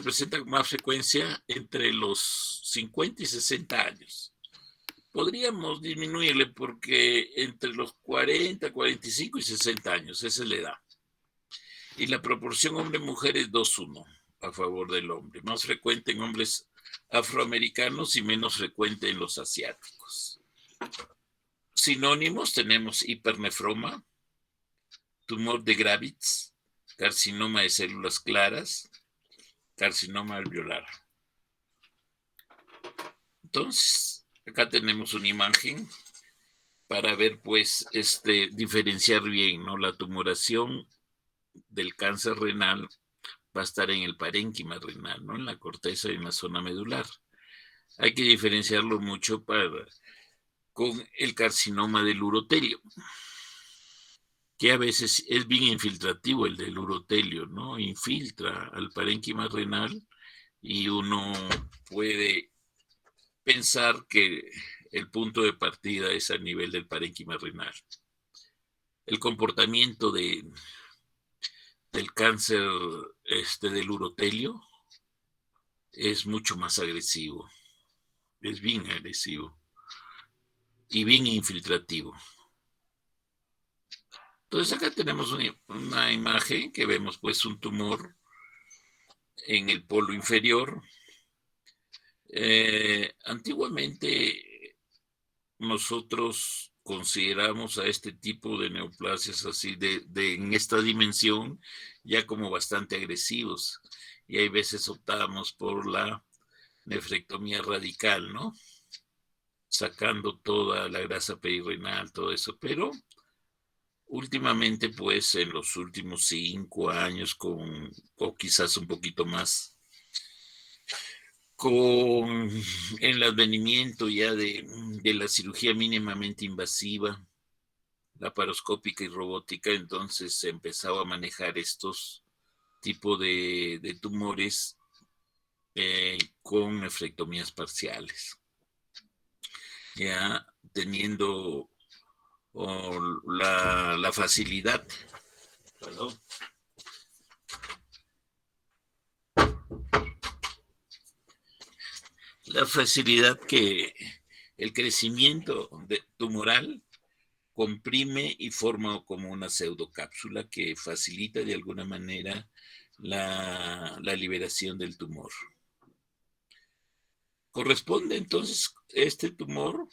presenta con más frecuencia entre los 50 y 60 años. Podríamos disminuirle porque entre los 40, 45 y 60 años, esa es la edad. Y la proporción hombre-mujer es 2:1 a favor del hombre, más frecuente en hombres afroamericanos y menos frecuente en los asiáticos. Sinónimos tenemos hipernefroma, tumor de Gravitz, carcinoma de células claras, carcinoma alveolar. Entonces, acá tenemos una imagen para ver, pues, diferenciar bien, ¿no? La tumoración del cáncer renal va a estar en el parénquima renal, ¿no? En la corteza y en la zona medular. Hay que diferenciarlo mucho con el carcinoma del urotelio, que a veces es bien infiltrativo el del urotelio, ¿no? Infiltra al parénquima renal y uno puede pensar que el punto de partida es a nivel del parénquima renal. El comportamiento del cáncer del urotelio es mucho más agresivo, es bien agresivo y bien infiltrativo. Entonces acá tenemos una imagen que vemos pues un tumor en el polo inferior. Antiguamente nosotros consideramos a este tipo de neoplasias así en esta dimensión ya como bastante agresivos, y hay veces optábamos por la nefrectomía radical, ¿no? Sacando toda la grasa perirenal, todo eso, pero últimamente, pues en los últimos 5 años, o quizás un poquito más, con el advenimiento ya de la cirugía mínimamente invasiva, laparoscópica y robótica, entonces se empezaba a manejar estos tipos de tumores con nefrectomías parciales, ya teniendo la facilidad, perdón, la facilidad que el crecimiento tumoral comprime y forma como una pseudocápsula que facilita de alguna manera la liberación del tumor. Corresponde entonces este tumor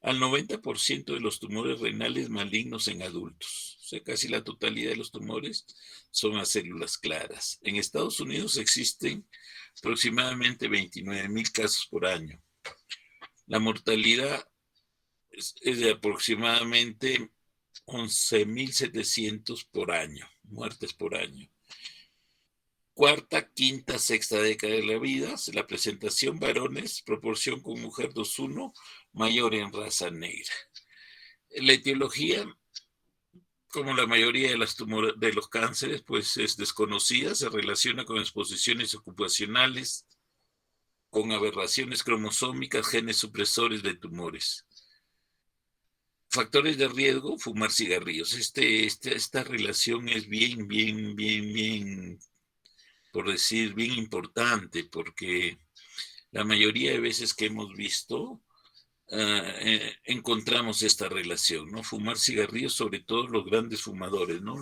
al 90% de los tumores renales malignos en adultos. O sea, casi la totalidad de los tumores son a células claras. En Estados Unidos existen aproximadamente 29,000 casos por año. La mortalidad es de aproximadamente 11,700 por año, muertes por año. Cuarta, quinta, sexta década de la vida, la presentación varones, proporción con mujer 2:1, mayor en raza negra. La etiología, como la mayoría de los cánceres, pues es desconocida, se relaciona con exposiciones ocupacionales, con aberraciones cromosómicas, genes supresores de tumores. Factores de riesgo, fumar cigarrillos. Esta relación es bien, por decir, bien importante, porque la mayoría de veces que hemos visto, encontramos esta relación, ¿no? Fumar cigarrillos, sobre todo los grandes fumadores, ¿no?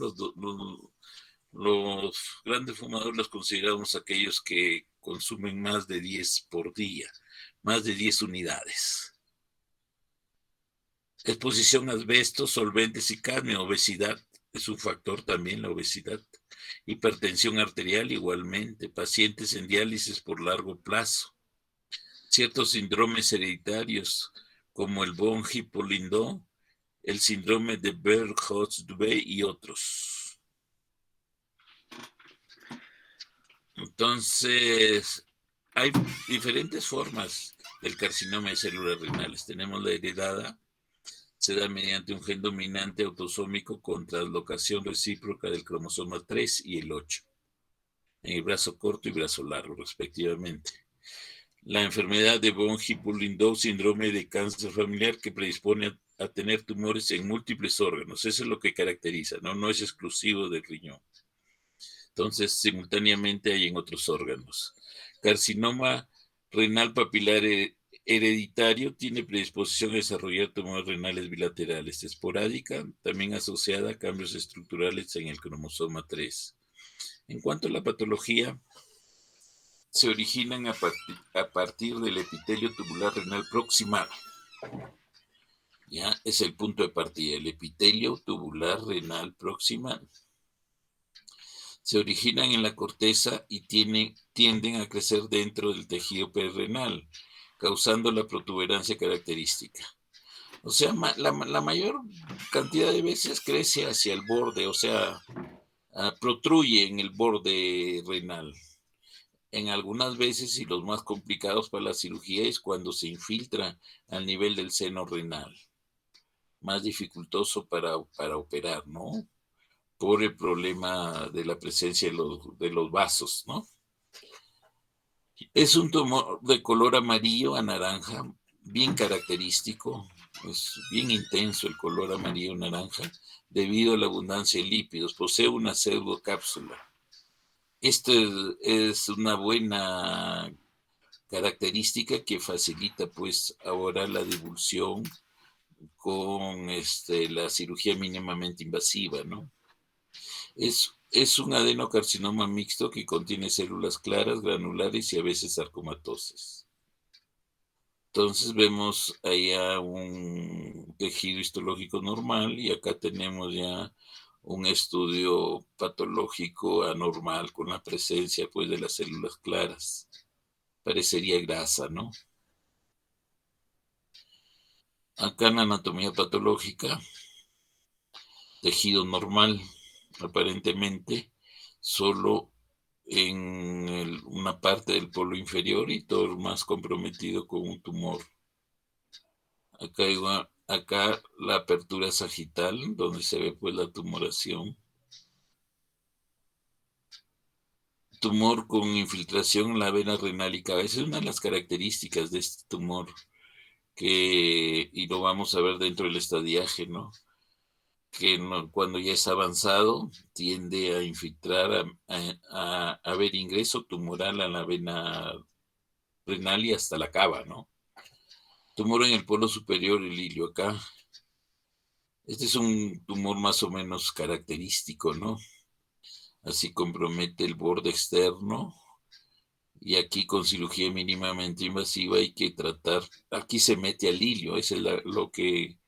Los grandes fumadores los consideramos aquellos que consumen más de 10 por día, más de 10 unidades. Exposición a asbesto, solventes y cadmio, obesidad, es un factor también la obesidad. Hipertensión arterial igualmente, pacientes en diálisis por largo plazo. Ciertos síndromes hereditarios como el von Hippel-Lindau, el síndrome de Burgos-Dubé y otros. Entonces, hay diferentes formas del carcinoma de células renales. Tenemos la heredada, se da mediante un gen dominante autosómico con translocación recíproca del cromosoma 3 y el 8, en el brazo corto y brazo largo, respectivamente. La enfermedad de von Hippel-Lindau, síndrome de cáncer familiar que predispone a tener tumores en múltiples órganos. Eso es lo que caracteriza, ¿no? No es exclusivo del riñón. Entonces, simultáneamente hay en otros órganos. Carcinoma renal papilar hereditario tiene predisposición a desarrollar tumores renales bilaterales, esporádica, también asociada a cambios estructurales en el cromosoma 3. En cuanto a la patología, se originan a partir del epitelio tubular renal proximal. Ya es el punto de partida, el epitelio tubular renal proximal. Se originan en la corteza y tienden a crecer dentro del tejido perirenal, causando la protuberancia característica. O sea, la mayor cantidad de veces crece hacia el borde, o sea, protruye en el borde renal. En algunas veces, y los más complicados para la cirugía, es cuando se infiltra al nivel del seno renal. Más dificultoso para operar, ¿no? Por el problema de la presencia de los vasos, ¿no? Es un tumor de color amarillo a naranja, bien característico, es bien intenso el color amarillo naranja, debido a la abundancia de lípidos. Posee una pseudocápsula. Esto es una buena característica que facilita pues ahora la divulsión con la cirugía mínimamente invasiva, ¿no? Es un adenocarcinoma mixto que contiene células claras, granulares y a veces sarcomatosas. Entonces vemos allá un tejido histológico normal y acá tenemos ya un estudio patológico anormal con la presencia pues de las células claras. Parecería grasa, ¿no? Acá en la anatomía patológica, tejido normal, aparentemente, solo en una parte del polo inferior y todo lo más comprometido con un tumor. Acá la apertura sagital, donde se ve pues la tumoración. Tumor con infiltración en la vena renal y cabeza es una de las características de este tumor y lo vamos a ver dentro del estadiaje, ¿no? Que no, cuando ya es avanzado tiende a infiltrar, a haber ingreso tumoral a la vena renal y hasta la cava, ¿no? Tumor en el polo superior, el ilio acá. Este es un tumor más o menos característico, ¿no? Así compromete el borde externo y aquí con cirugía mínimamente invasiva hay que tratar, aquí se mete al ilio, eso es lo que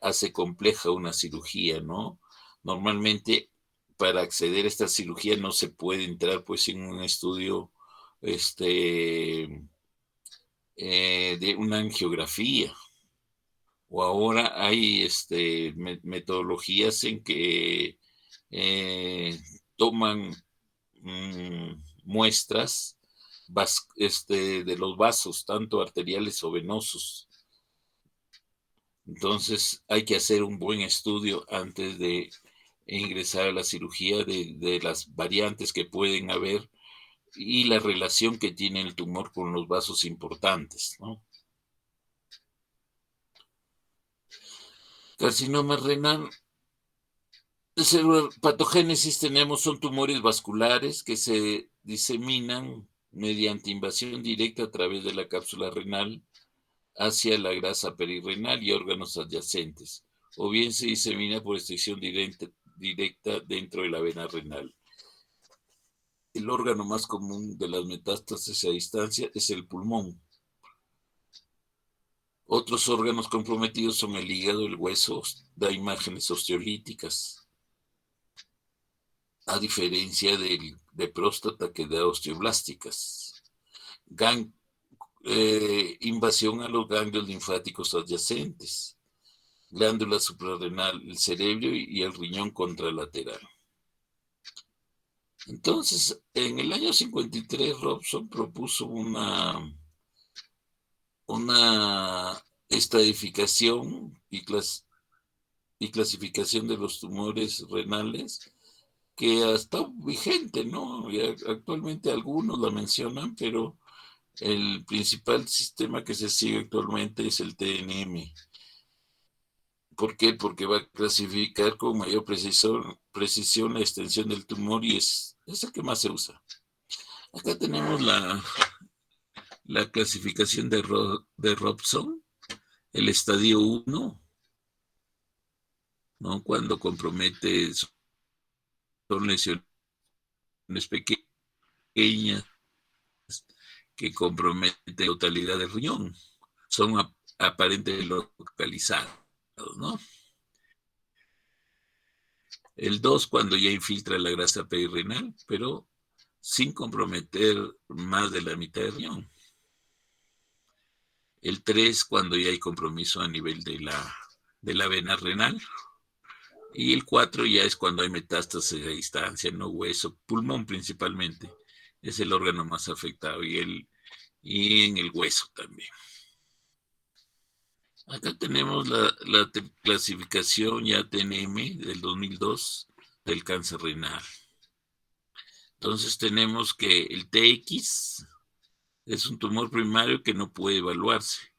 hace compleja una cirugía, ¿no? Normalmente para acceder a esta cirugía no se puede entrar pues en un estudio de una angiografía. O ahora hay metodologías en que toman muestras de los vasos, tanto arteriales o venosos. Entonces hay que hacer un buen estudio antes de ingresar a la cirugía de las variantes que pueden haber y la relación que tiene el tumor con los vasos importantes, ¿no? Carcinoma renal. Patogénesis tenemos, son tumores vasculares que se diseminan mediante invasión directa a través de la cápsula renal hacia la grasa perirrenal y órganos adyacentes, o bien se disemina por extracción directa dentro de la vena renal. El órgano más común de las metástasis a distancia es el pulmón. Otros órganos comprometidos son el hígado, el hueso, da imágenes osteolíticas, a diferencia de próstata que da osteoblásticas. Invasión a los ganglios linfáticos adyacentes, glándula suprarrenal, el cerebro y el riñón contralateral. Entonces, en el año 53, Robson propuso una estadificación y clasificación de los tumores renales que está vigente, ¿no? Y actualmente algunos la mencionan, pero el principal sistema que se sigue actualmente es el TNM. ¿Por qué? Porque va a clasificar con mayor precisión precisión la extensión del tumor y es el que más se usa. Acá tenemos la clasificación de Robson, el estadio 1, ¿no? Cuando compromete, son lesiones pequeñas que comprometen la totalidad del riñón. Son aparentemente localizados, ¿no? El 2, cuando ya infiltra la grasa perirenal, pero sin comprometer más de la mitad del riñón. El 3, cuando ya hay compromiso a nivel de la vena renal. Y el 4 ya es cuando hay metástasis a distancia, no hueso, pulmón principalmente. Es el órgano más afectado y en el hueso también. Acá tenemos la clasificación ya TNM del 2002 del cáncer renal. Entonces tenemos que el TX es un tumor primario que no puede evaluarse.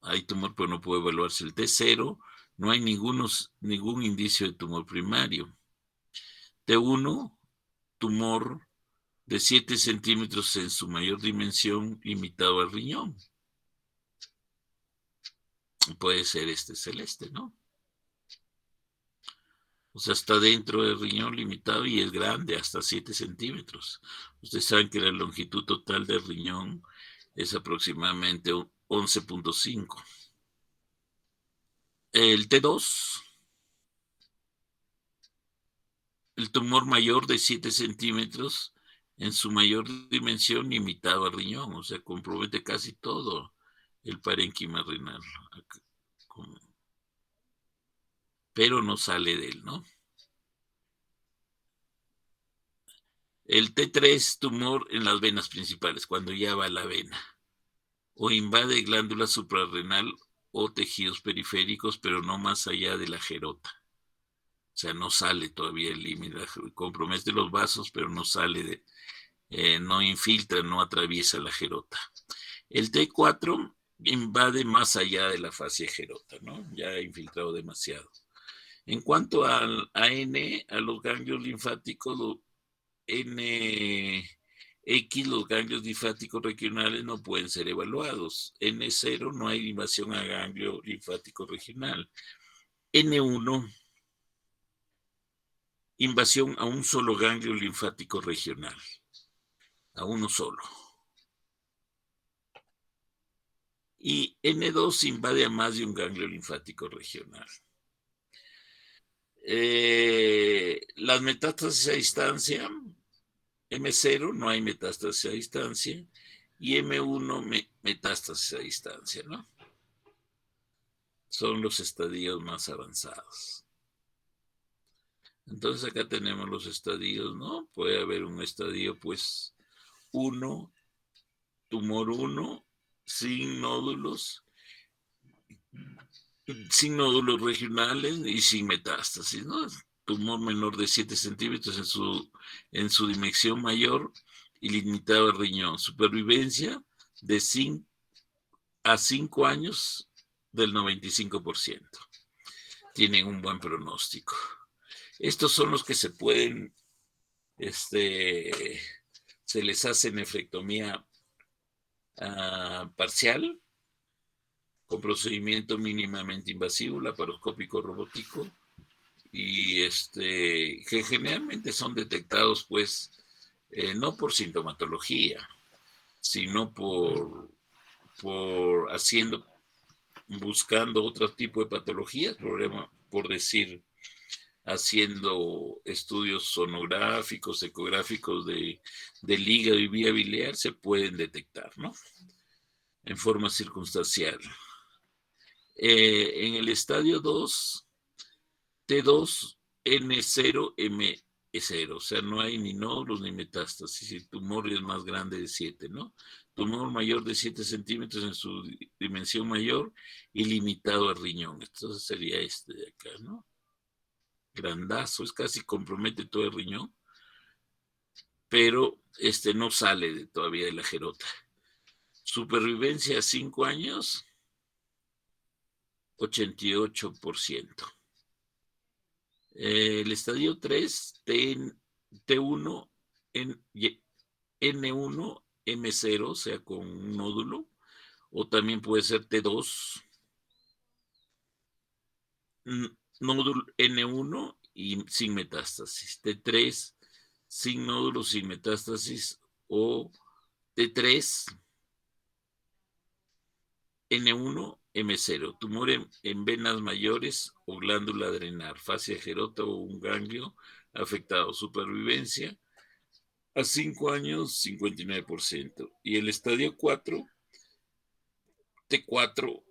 Hay tumor, pero no puede evaluarse. El T0, no hay ningún indicio de tumor primario. T1, tumor de 7 centímetros en su mayor dimensión, limitado al riñón. Puede ser celeste, ¿no? O sea, está dentro del riñón limitado y es grande, hasta 7 centímetros. Ustedes saben que la longitud total del riñón es aproximadamente 11.5. El T2, el tumor mayor de 7 centímetros en su mayor dimensión limitado al riñón, o sea, compromete casi todo el parénquima renal, pero no sale de él, ¿no? El T3, tumor en las venas principales, cuando ya va a la vena, o invade glándula suprarrenal o tejidos periféricos, pero no más allá de la gerota. O sea, no sale todavía el límite, compromete los vasos, pero no sale no infiltra, no atraviesa la gerota. El T4 invade más allá de la fascia gerota, ¿no? Ya ha infiltrado demasiado. En cuanto al AN, a los ganglios linfáticos, NX, los ganglios linfáticos regionales no pueden ser evaluados. N0, no hay invasión a ganglio linfático regional. N1, invasión a un solo ganglio linfático regional, a uno solo. Y N2 invade a más de un ganglio linfático regional. Las metástasis a distancia, M0, no hay metástasis a distancia, y M1, metástasis a distancia, ¿no? Son los estadios más avanzados. Entonces acá tenemos los estadios, ¿no? Puede haber un estadio, pues, 1, tumor 1, sin nódulos regionales y sin metástasis, ¿no? Tumor menor de 7 centímetros en su dimensión mayor y limitado al riñón. Supervivencia de 5 a 5 años del 95%. Tienen un buen pronóstico. Estos son los que se pueden, se les hace nefrectomía parcial con procedimiento mínimamente invasivo, laparoscópico robótico, y que generalmente son detectados, pues, no por sintomatología, sino buscando otro tipo de patologías, por decir, haciendo estudios sonográficos, ecográficos del hígado y vía biliar, se pueden detectar, ¿no? En forma circunstancial. En el estadio 2, T2, N0, M0, o sea, no hay ni nódulos ni metástasis, el tumor es más grande de 7, ¿no? Tumor mayor de 7 centímetros en su dimensión mayor y limitado al riñón. Entonces sería de acá, ¿no? Grandazo, es casi compromete todo el riñón, pero no sale todavía de la gerota. Supervivencia a 5 años, 88%. El estadio 3, T1, N1, M0, o sea, con un nódulo, o también puede ser T2, nódulo N1 y sin metástasis, T3 sin nódulo, sin metástasis, o T3, N1, M0, tumor en venas mayores o glándula adrenal, fascia gerota o un ganglio afectado, supervivencia a 5 años, 59%. Y el estadio 4, T4,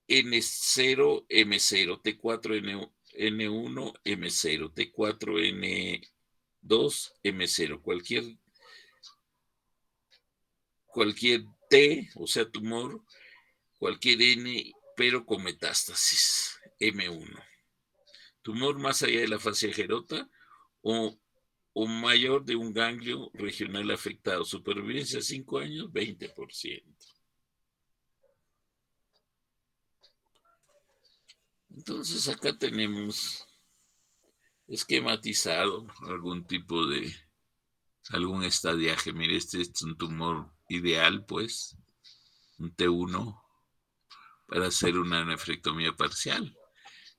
N0, M0, T4, N1, M0, T4, N2, M0, cualquier T, o sea, tumor, cualquier N, pero con metástasis, M1. Tumor más allá de la fascia gerota o mayor de un ganglio regional afectado. Supervivencia 5 años, 20%. Entonces acá tenemos esquematizado algún estadiaje. Mire, este es un tumor ideal, pues, un T1 para hacer una nefrectomía parcial.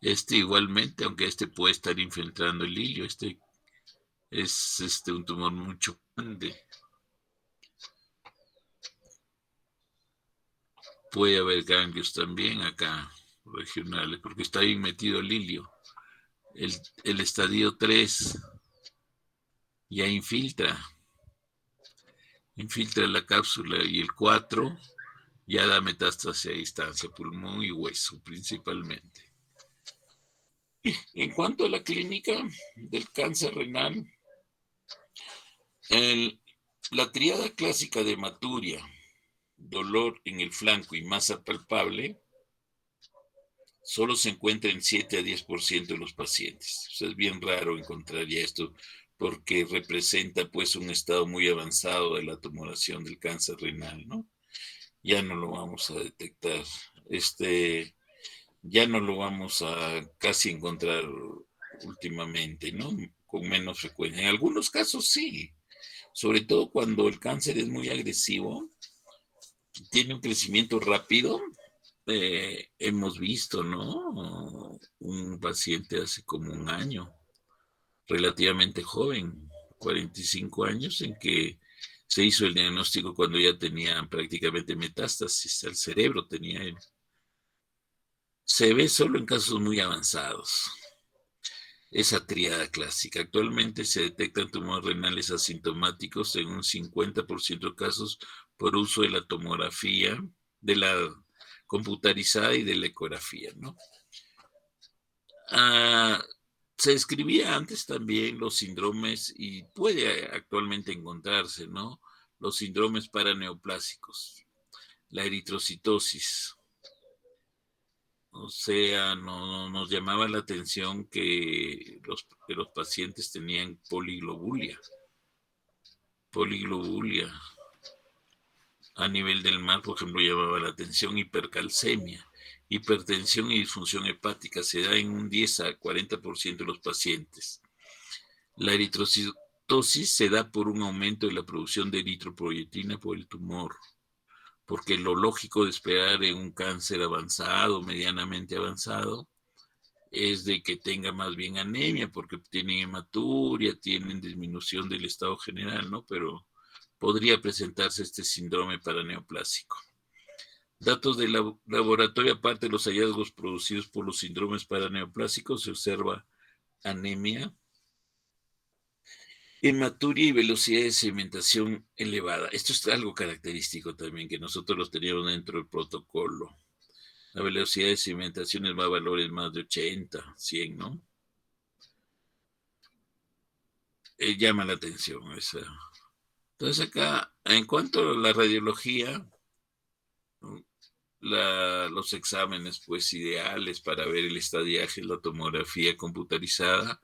Este igualmente, aunque este puede estar infiltrando el hilio, este es un tumor mucho grande. Puede haber ganglios también acá, regionales, porque está bien metido el hilio. El estadio 3 ya infiltra la cápsula, y el 4 ya da metástasis a distancia, pulmón y hueso principalmente. En cuanto a la clínica del cáncer renal, la tríada clásica de hematuria, dolor en el flanco y masa palpable, solo se encuentra en 7 a 10% de los pacientes. O sea, es bien raro encontrar ya esto porque representa pues un estado muy avanzado de la tumoración del cáncer renal, ¿no? Ya no lo vamos a detectar. Ya no lo vamos a casi encontrar últimamente, ¿no? Con menos frecuencia. En algunos casos sí, sobre todo cuando el cáncer es muy agresivo, tiene un crecimiento rápido. Hemos visto, ¿no? Un paciente hace como un año, relativamente joven, 45 años, en que se hizo el diagnóstico cuando ya tenía prácticamente metástasis al cerebro, tenía él. Se ve solo en casos muy avanzados. Esa tríada clásica. Actualmente se detectan tumores renales asintomáticos en un 50% de casos por uso de la tomografía, de la computarizada y de la ecografía, ¿no? Se escribía antes también los síndromes, y puede actualmente encontrarse, ¿no? Los síndromes paraneoplásicos, la eritrocitosis. O sea, no nos llamaba la atención que los pacientes tenían poliglobulia. A nivel del mar, por ejemplo, llamaba la atención hipercalcemia, hipertensión y disfunción hepática. Se da en un 10 a 40% de los pacientes. La eritrocitosis se da por un aumento de la producción de eritropoyetina por el tumor, porque lo lógico de esperar en un cáncer avanzado, medianamente avanzado, es de que tenga más bien anemia, porque tienen hematuria, tienen disminución del estado general, ¿no? Pero podría presentarse este síndrome paraneoplásico. Datos del laboratorio: aparte de los hallazgos producidos por los síndromes paraneoplásicos, se observa anemia, hematuria y velocidad de sedimentación elevada. Esto es algo característico también, que nosotros los teníamos dentro del protocolo. La velocidad de sedimentación va a valores más de 80, 100, ¿no? Llama la atención esa. Entonces acá, en cuanto a la radiología, los exámenes pues ideales para ver el estadiaje, la tomografía computarizada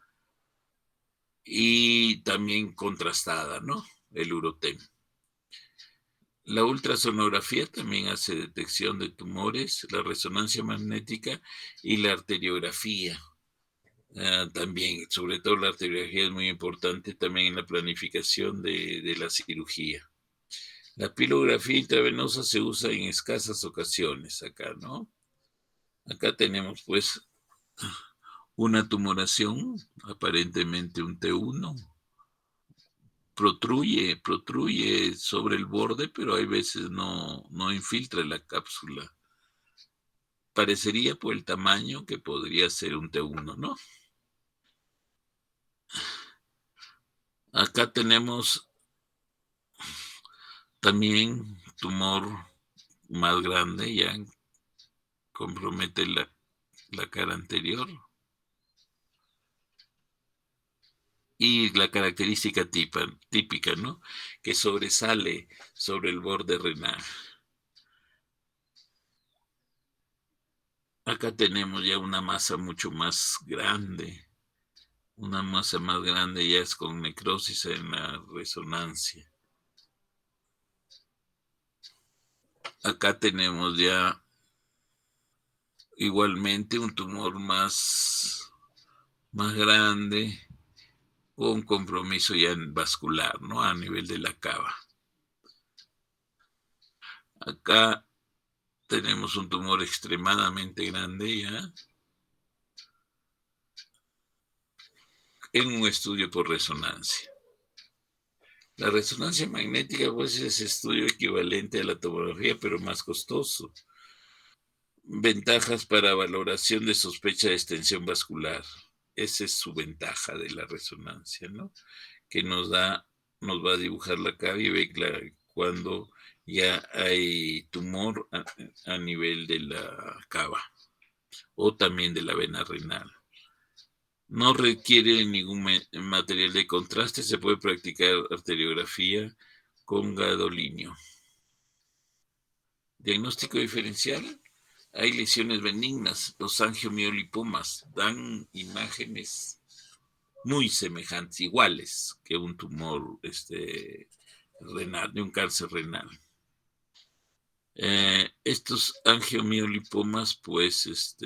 y también contrastada, ¿no? El UroTem. La ultrasonografía también hace detección de tumores, la resonancia magnética y la arteriografía. También, sobre todo la arteriografía es muy importante también en la planificación de la cirugía. La pilografía intravenosa se usa en escasas ocasiones acá, ¿no? Acá tenemos pues una tumoración, aparentemente un T1, protruye sobre el borde, pero hay veces no infiltra la cápsula. Parecería por el tamaño que podría ser un T1, ¿no? Acá tenemos también tumor más grande, ya compromete la cara anterior. Y la característica típica, ¿no? Que sobresale sobre el borde renal. Acá tenemos ya una masa mucho más grande. Una masa más grande ya es con necrosis en la resonancia. Acá tenemos ya igualmente un tumor más grande con compromiso ya vascular, ¿no? A nivel de la cava. Acá tenemos un tumor extremadamente grande ya en un estudio por resonancia. La resonancia magnética, pues, es estudio equivalente a la tomografía, pero más costoso. Ventajas para valoración de sospecha de extensión vascular. Esa es su ventaja de la resonancia, ¿no? Que nos va a dibujar la cava y ve cuando ya hay tumor a nivel de la cava o también de la vena renal. No requiere ningún material de contraste, se puede practicar arteriografía con gadolinio. Diagnóstico diferencial. Hay lesiones benignas, los angiomiolipomas dan imágenes muy semejantes, iguales que un tumor renal, de un cáncer renal. Estos angiomiolipomas, pues,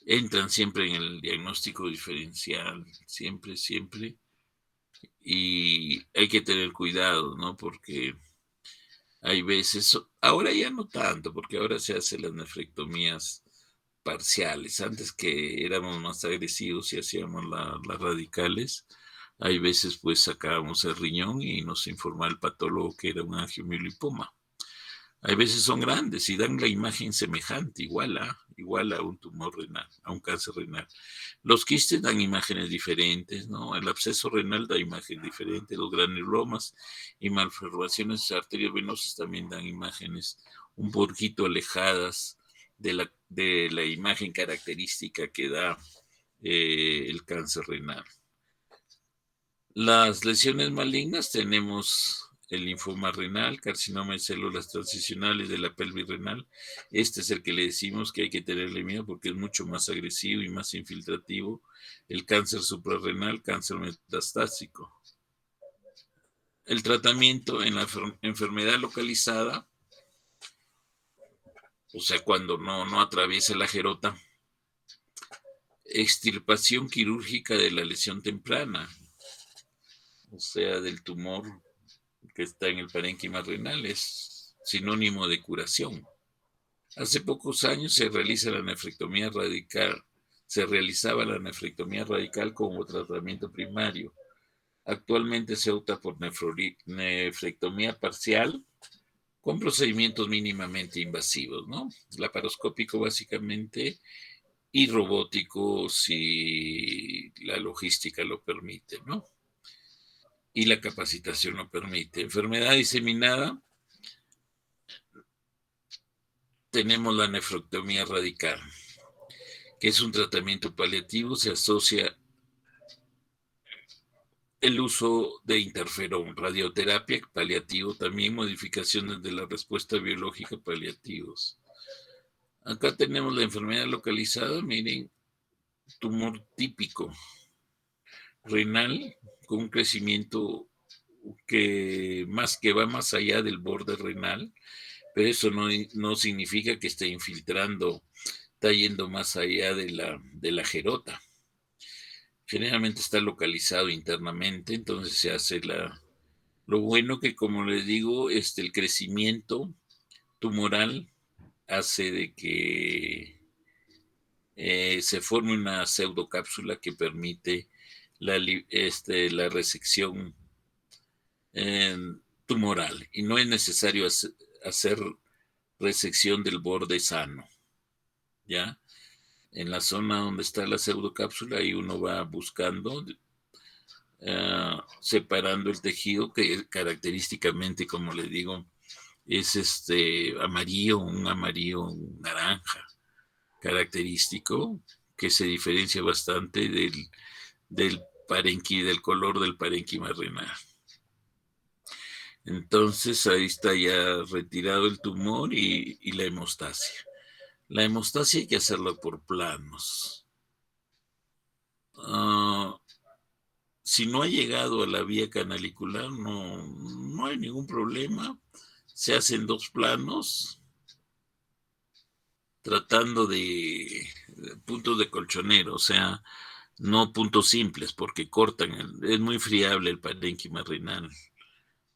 entran siempre en el diagnóstico diferencial, siempre, y hay que tener cuidado, ¿no? Porque hay veces, ahora ya no tanto, porque ahora se hacen las nefrectomías parciales. Antes que éramos más agresivos y hacíamos las radicales, hay veces pues sacábamos el riñón y nos informaba el patólogo que era un angiomiolipoma. Hay veces son grandes y dan la imagen semejante, igual a un tumor renal, a un cáncer renal. Los quistes dan imágenes diferentes, ¿no? El absceso renal da imagen diferente, los granulomas y malformaciones arteriovenosas también dan imágenes un poquito alejadas de la imagen característica que da el cáncer renal. Las lesiones malignas tenemos el linfoma renal, carcinoma de células transicionales de la pelvis renal. Este es el que le decimos que hay que tenerle miedo porque es mucho más agresivo y más infiltrativo. El cáncer suprarrenal, cáncer metastásico. El tratamiento en la enfermedad localizada, o sea, cuando no atraviesa la gerota, extirpación quirúrgica de la lesión temprana, o sea, del tumor que está en el parénquima renal, es sinónimo de curación. Hace pocos años se realizaba la nefrectomía radical como tratamiento primario. Actualmente se opta por nefrectomía parcial con procedimientos mínimamente invasivos, ¿no? Laparoscópico básicamente y robótico si la logística lo permite, ¿no? Y la capacitación lo permite. Enfermedad diseminada, tenemos la nefrectomía radical, que es un tratamiento paliativo, se asocia el uso de interferón, radioterapia paliativo, también modificaciones de la respuesta biológica paliativos. Acá tenemos la enfermedad localizada, miren, tumor típico renal con un crecimiento que va más allá del borde renal, pero eso no significa que esté infiltrando está yendo más allá de la gerota. Generalmente está localizado internamente, entonces se hace lo bueno que, como les digo, el crecimiento tumoral hace de que se forme una pseudocápsula que permite la resección eh, tumoral y no es necesario hacer resección del borde sano, ¿ya? En la zona donde está la pseudocápsula y uno va buscando, separando el tejido que característicamente, como le digo, es amarillo, un amarillo naranja característico que se diferencia bastante del color del parénquima renal. Entonces ahí está ya retirado el tumor y la hemostasia. La hemostasia hay que hacerla por planos. Si no ha llegado a la vía canalicular, no hay ningún problema. Se hacen 2 planos, tratando de puntos de colchonero, o sea, no puntos simples, porque cortan, es muy friable el parénquima renal.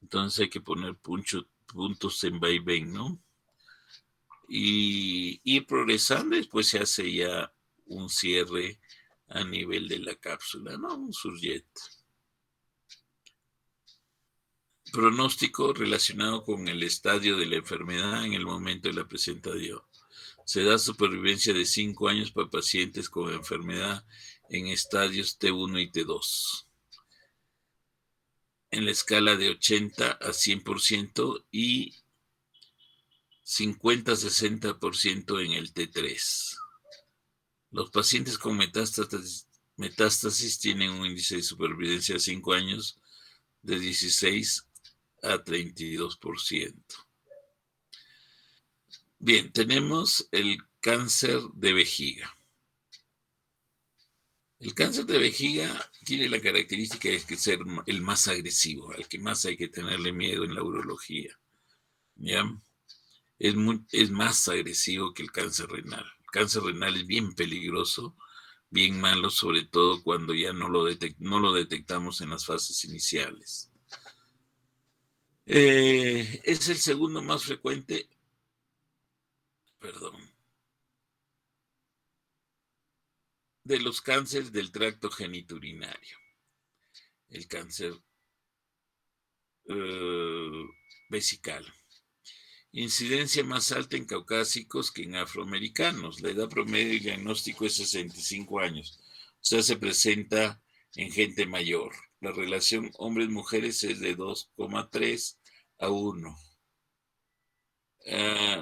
Entonces hay que poner puntos en vaivén, ¿no? Y ir progresando, después se hace ya un cierre a nivel de la cápsula, ¿no? Un surjet. Pronóstico relacionado con el estadio de la enfermedad en el momento de la presentación. Se da supervivencia de 5 años para pacientes con enfermedad en estadios T1 y T2. En la escala de 80 a 100% y 50-60% en el T3. Los pacientes con metástasis tienen un índice de supervivencia de 5 años de 16 a 32%. Bien, tenemos el cáncer de vejiga. El cáncer de vejiga tiene la característica de ser el más agresivo, al que más hay que tenerle miedo en la urología. ¿Ya? Es más agresivo que el cáncer renal. El cáncer renal es bien peligroso, bien malo, sobre todo cuando ya no lo detectamos en las fases iniciales. Es el segundo más frecuente, de los cánceres del tracto genitourinario. El cáncer vesical. Incidencia más alta en caucásicos que en afroamericanos. La edad promedio de diagnóstico es 65 años. O sea, se presenta en gente mayor. La relación hombres-mujeres es de 2,3 a 1.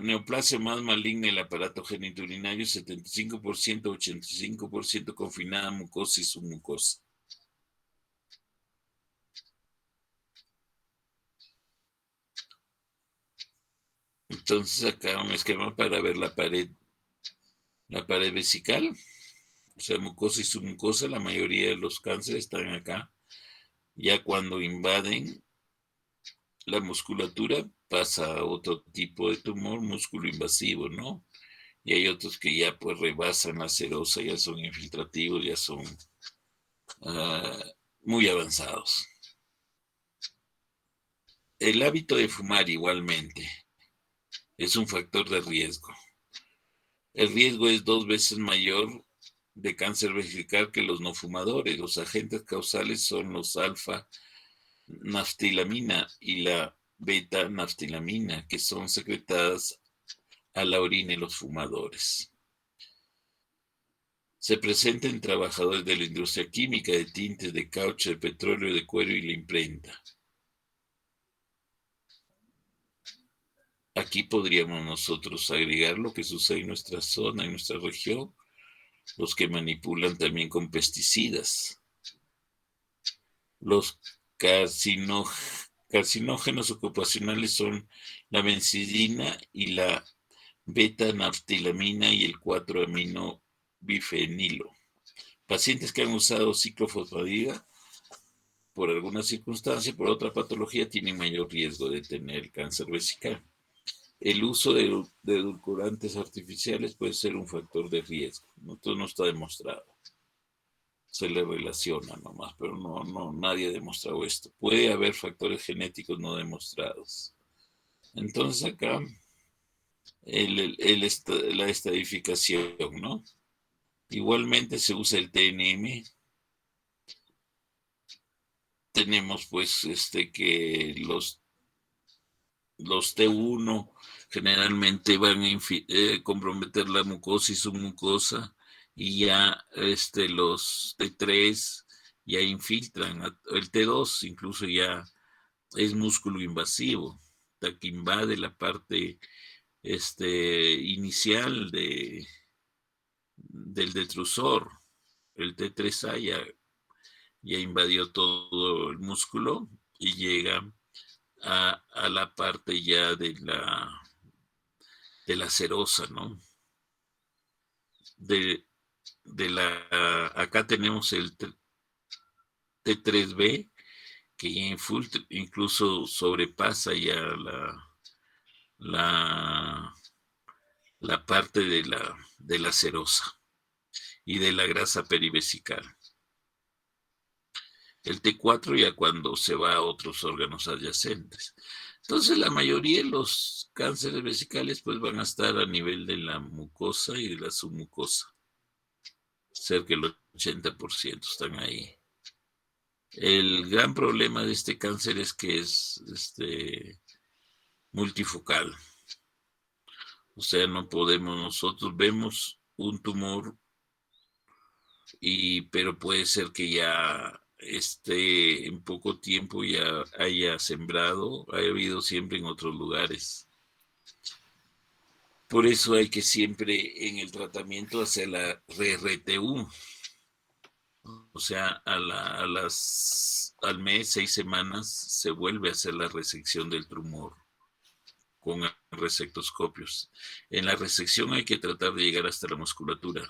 Neoplasia más maligna el aparato genitourinario, 75%, 85% confinada mucosa y submucosa. Entonces acá un esquema para ver la pared vesical, o sea, mucosa y submucosa. La mayoría de los cánceres están acá. Ya cuando invaden la musculatura pasa a otro tipo de tumor, músculo invasivo, ¿no? Y hay otros que ya pues rebasan la serosa, ya son infiltrativos, ya son muy avanzados. El hábito de fumar igualmente es un factor de riesgo. El riesgo es 2 veces mayor de cáncer vesical que los no fumadores. Los agentes causales son los alfa-naftilamina y la beta-naftilamina, que son secretadas a la orina en los fumadores. Se presenta en trabajadores de la industria química, de tintes, de caucho, de petróleo, de cuero y la imprenta. Aquí podríamos nosotros agregar lo que sucede en nuestra zona, en nuestra región, los que manipulan también con pesticidas. Los carcinógenos ocupacionales son la benzidina y la beta-naftilamina y el 4-aminobifenilo. Pacientes que han usado ciclofosfamida por alguna circunstancia, por otra patología, tienen mayor riesgo de tener cáncer vesical. el uso de edulcorantes artificiales puede ser un factor de riesgo. Esto no está demostrado. Se le relaciona nomás, pero nadie ha demostrado esto. Puede haber factores genéticos no demostrados. Entonces acá la estadificación, ¿no? Igualmente se usa el TNM. Tenemos pues que los T1 generalmente van a comprometer la mucosa y su mucosa, y ya los T3 ya infiltran. El T2 incluso ya es músculo invasivo, que invade la parte inicial del detrusor. El T3A ya invadió todo el músculo y llega a la parte ya de la serosa, ¿no? Acá tenemos el T3B, que ya incluso sobrepasa ya la, la parte de la serosa y de la grasa perivesical. El T4 ya cuando se va a otros órganos adyacentes. Entonces la mayoría de los cánceres vesicales pues van a estar a nivel de la mucosa y de la submucosa. Cerca del 80% están ahí. El gran problema de este cáncer es que es multifocal. O sea, no podemos, nosotros vemos un tumor, pero puede ser que ya en poco tiempo ya haya sembrado, ha habido siempre en otros lugares. Por eso hay que siempre en el tratamiento hacer la RRTU. O sea, al mes, 6 semanas, se vuelve a hacer la resección del tumor con resectoscopios. En la resección hay que tratar de llegar hasta la musculatura.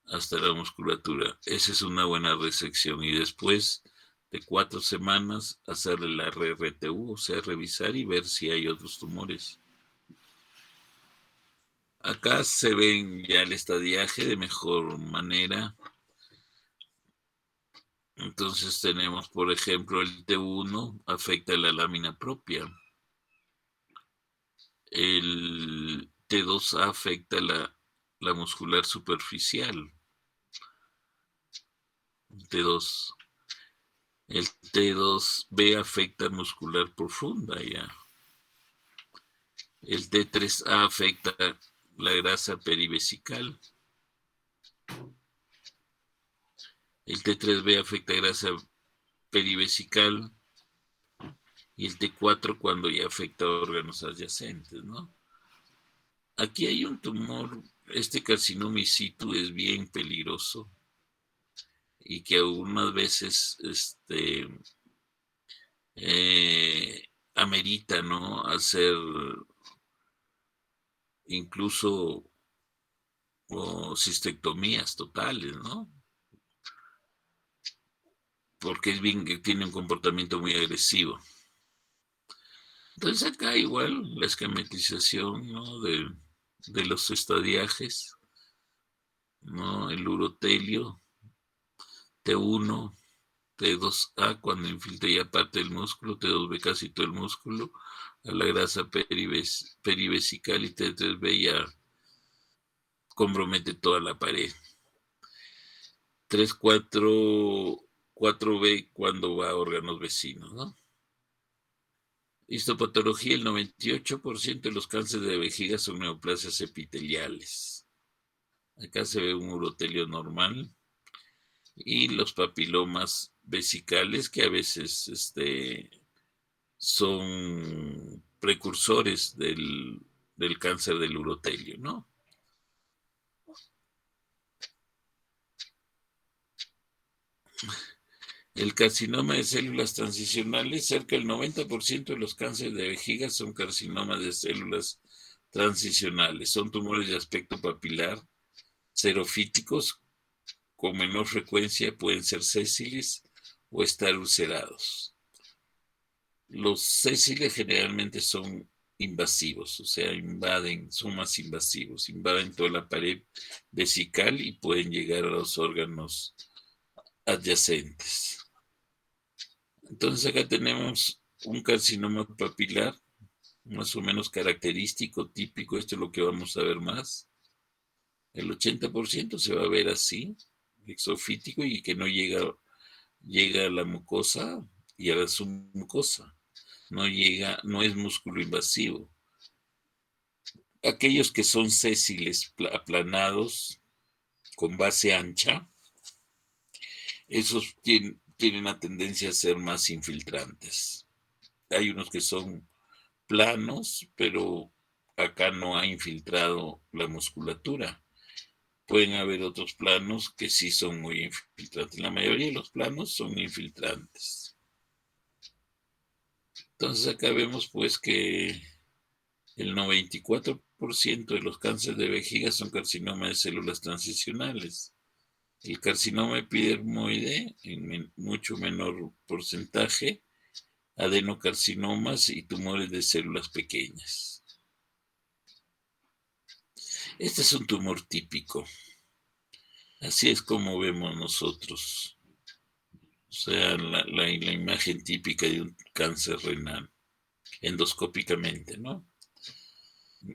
Hasta la musculatura. Esa es una buena resección. Y después de 4 semanas, hacerle la RRTU, o sea, revisar y ver si hay otros tumores. Acá se ven ya el estadiaje de mejor manera. Entonces tenemos, por ejemplo, el T1 afecta la lámina propia. El T2A afecta la muscular superficial. T2. El T2B afecta muscular profunda ya. El T3A afecta la grasa perivesical. El T3B afecta grasa perivesical. Y el T4 cuando ya afecta órganos adyacentes, ¿no? Aquí hay un tumor, este carcinoma in situ es bien peligroso y que algunas veces amerita, ¿no? Hacer incluso cistectomías totales, ¿no? Porque tiene un comportamiento muy agresivo. Entonces acá igual la esquematización, ¿no? de los estadiajes, ¿no? El urotelio, T1, T2A cuando infiltra ya parte del músculo, T2B casi todo el músculo, a la grasa perivesical, y T3B ya compromete toda la pared. 3, 4B cuando va a órganos vecinos, ¿no? Histopatología, el 98% de los cánceres de vejiga son neoplasias epiteliales. Acá se ve un urotelio normal y los papilomas vesicales que a veces son precursores del cáncer del urotelio, ¿no? El carcinoma de células transicionales, cerca del 90% de los cánceres de vejiga son carcinomas de células transicionales. Son tumores de aspecto papilar, xerofíticos, con menor frecuencia pueden ser sésiles o estar ulcerados. Los sésiles generalmente son invasivos, o sea, son más invasivos, invaden toda la pared vesical y pueden llegar a los órganos adyacentes. Entonces acá tenemos un carcinoma papilar, más o menos característico, típico, esto es lo que vamos a ver más. El 80% se va a ver así, exofítico, y que no llega a la mucosa y a la submucosa. No es músculo invasivo. Aquellos que son sésiles aplanados con base ancha, esos tienen una tendencia a ser más infiltrantes. Hay unos que son planos, pero acá no ha infiltrado la musculatura. Pueden haber otros planos que sí son muy infiltrantes. La mayoría de los planos son infiltrantes. Entonces acá vemos pues que el 94% de los cánceres de vejiga son carcinoma de células transicionales. El carcinoma epidermoide, en mucho menor porcentaje, adenocarcinomas y tumores de células pequeñas. Este es un tumor típico. Así es como vemos nosotros. O sea, la imagen típica de un cáncer renal, endoscópicamente, ¿no?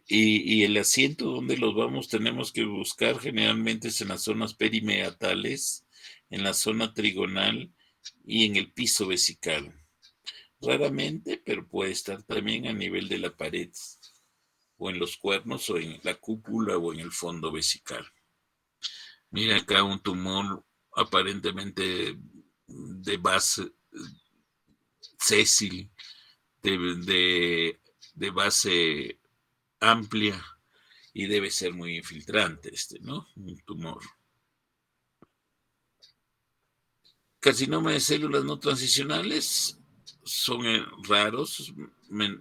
Y el asiento donde los vamos tenemos que buscar generalmente es en las zonas perimeatales, en la zona trigonal y en el piso vesical. Raramente, pero puede estar también a nivel de la pared, o en los cuernos, o en la cúpula, o en el fondo vesical. Mira acá un tumor aparentemente de base sésil, de, de, de base amplia, y debe ser muy infiltrante ¿no? Un tumor. Carcinoma de células no transicionales son raros.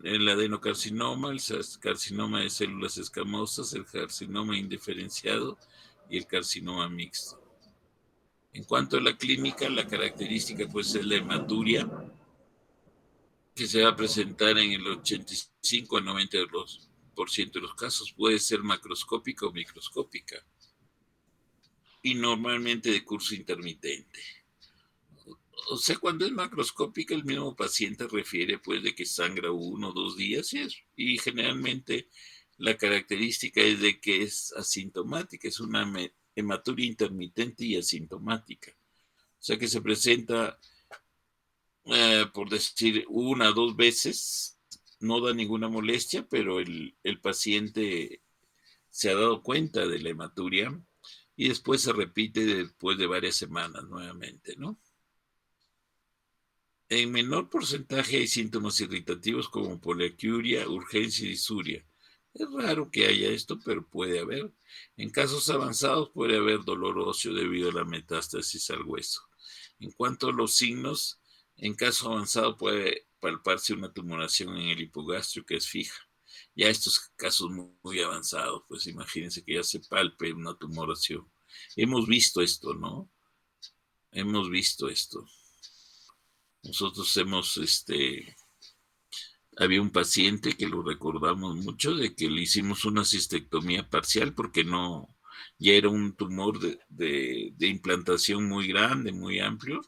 El adenocarcinoma, el carcinoma de células escamosas, el carcinoma indiferenciado y el carcinoma mixto. En cuanto a la clínica, la característica pues es la hematuria, que se va a presentar en el 85 a 90% de los casos. Puede ser macroscópica o microscópica, y normalmente de curso intermitente. O sea, cuando es macroscópica, el mismo paciente refiere pues de que sangra 1 o 2 días, y generalmente la característica es de que es asintomática, es una hematuria intermitente y asintomática. O sea que se presenta, por decir, 1 o 2 veces, no da ninguna molestia, pero el paciente se ha dado cuenta de la hematuria y después se repite después de varias semanas nuevamente, ¿no? En menor porcentaje hay síntomas irritativos como poliaquiuria, urgencia y disuria. Es raro que haya esto, pero puede haber. En casos avanzados puede haber dolor óseo debido a la metástasis al hueso. En cuanto a los signos, en caso avanzado puede palparse una tumoración en el hipogastrio que es fija. Ya estos casos muy avanzados, pues imagínense que ya se palpe una tumoración. Hemos visto esto, ¿no? Hemos visto esto. Nosotros había un paciente que lo recordamos mucho, de que le hicimos una cistectomía parcial porque ya era un tumor de implantación muy grande, muy amplio,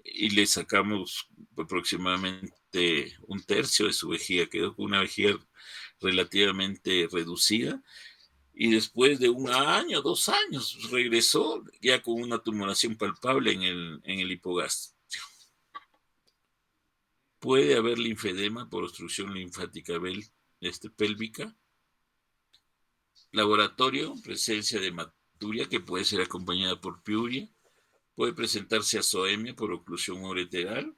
y le sacamos aproximadamente 1/3 de su vejiga, quedó con una vejiga relativamente reducida, y después de 1 año, 2 años, regresó ya con una tumoración palpable en el hipogastrio. Puede haber linfedema por obstrucción linfática pélvica. Laboratorio, presencia de hematuria que puede ser acompañada por piuria. Puede presentarse azoemia por oclusión ureteral.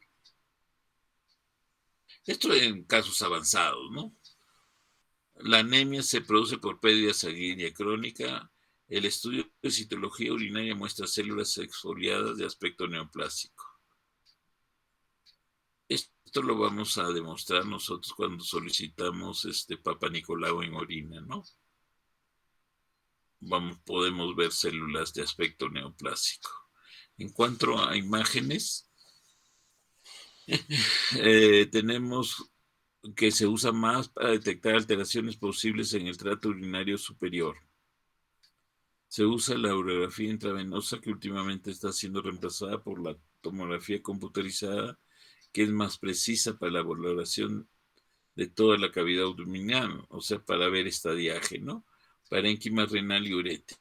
Esto en casos avanzados, ¿no? La anemia se produce por pérdida sanguínea crónica. El estudio de citología urinaria muestra células exfoliadas de aspecto neoplásico. Esto lo vamos a demostrar nosotros cuando solicitamos Papa Nicolau en orina, ¿no? Podemos ver células de aspecto neoplásico. En cuanto a imágenes, Tenemos que se usa más para detectar alteraciones posibles en el tracto urinario superior. Se usa la urografía intravenosa, que últimamente está siendo reemplazada por la tomografía computerizada, que es más precisa para la valoración de toda la cavidad abdominal, o sea, para ver estadiaje, ¿no? Parénquima renal y ureter.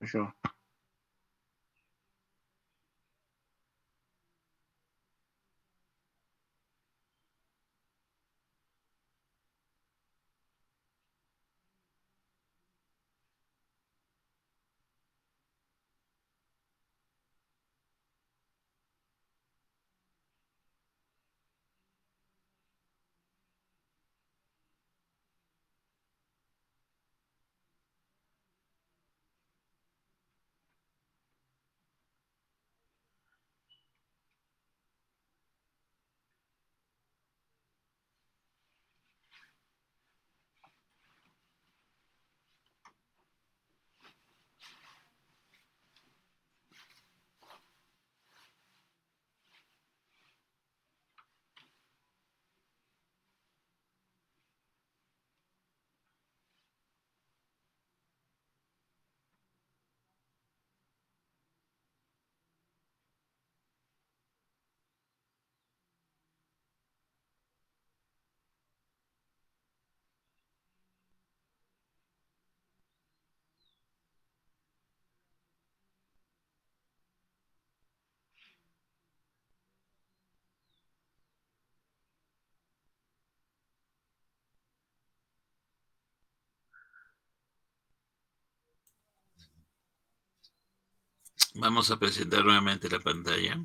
Yo. Vamos a presentar nuevamente la pantalla.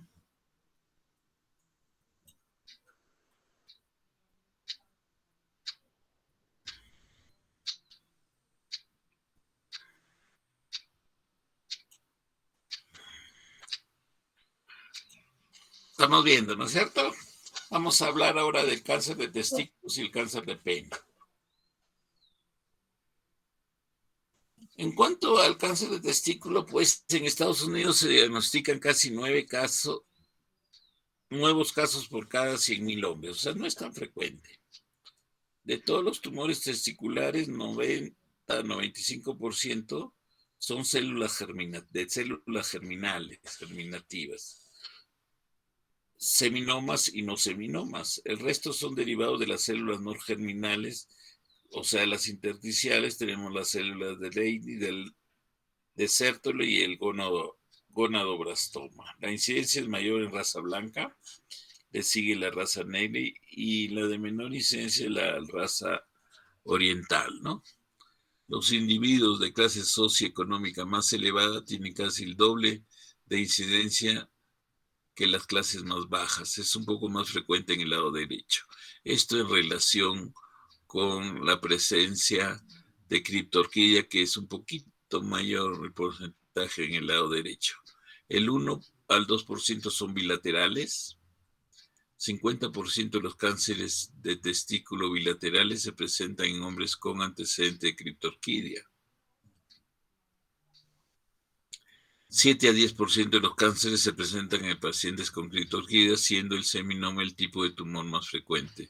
Estamos viendo, ¿no es cierto? Vamos a hablar ahora del cáncer de testículos y el cáncer de pene. En cuanto respecto al cáncer de testículo, pues en Estados Unidos se diagnostican casi 9 nuevos casos por cada 100,000 hombres, o sea, no es tan frecuente. De todos los tumores testiculares, 90-95% son células germinales, germinativas, seminomas y no seminomas. El resto son derivados de las células no germinales, o sea, las intersticiales. Tenemos las células de Leydig, del desértolo y el gonadoblastoma. La incidencia es mayor en raza blanca, le sigue la raza negra y la de menor incidencia la raza oriental, ¿no? Los individuos de clase socioeconómica más elevada tienen casi el doble de incidencia que las clases más bajas. Es un poco más frecuente en el lado derecho. Esto en relación con la presencia de criptorquidia, que es un poquito mayor el porcentaje en el lado derecho. El 1 al 2% son bilaterales. 50% de los cánceres de testículo bilaterales se presentan en hombres con antecedente de criptorquidia. 7 a 10% de los cánceres se presentan en pacientes con criptorquidia, siendo el seminoma el tipo de tumor más frecuente.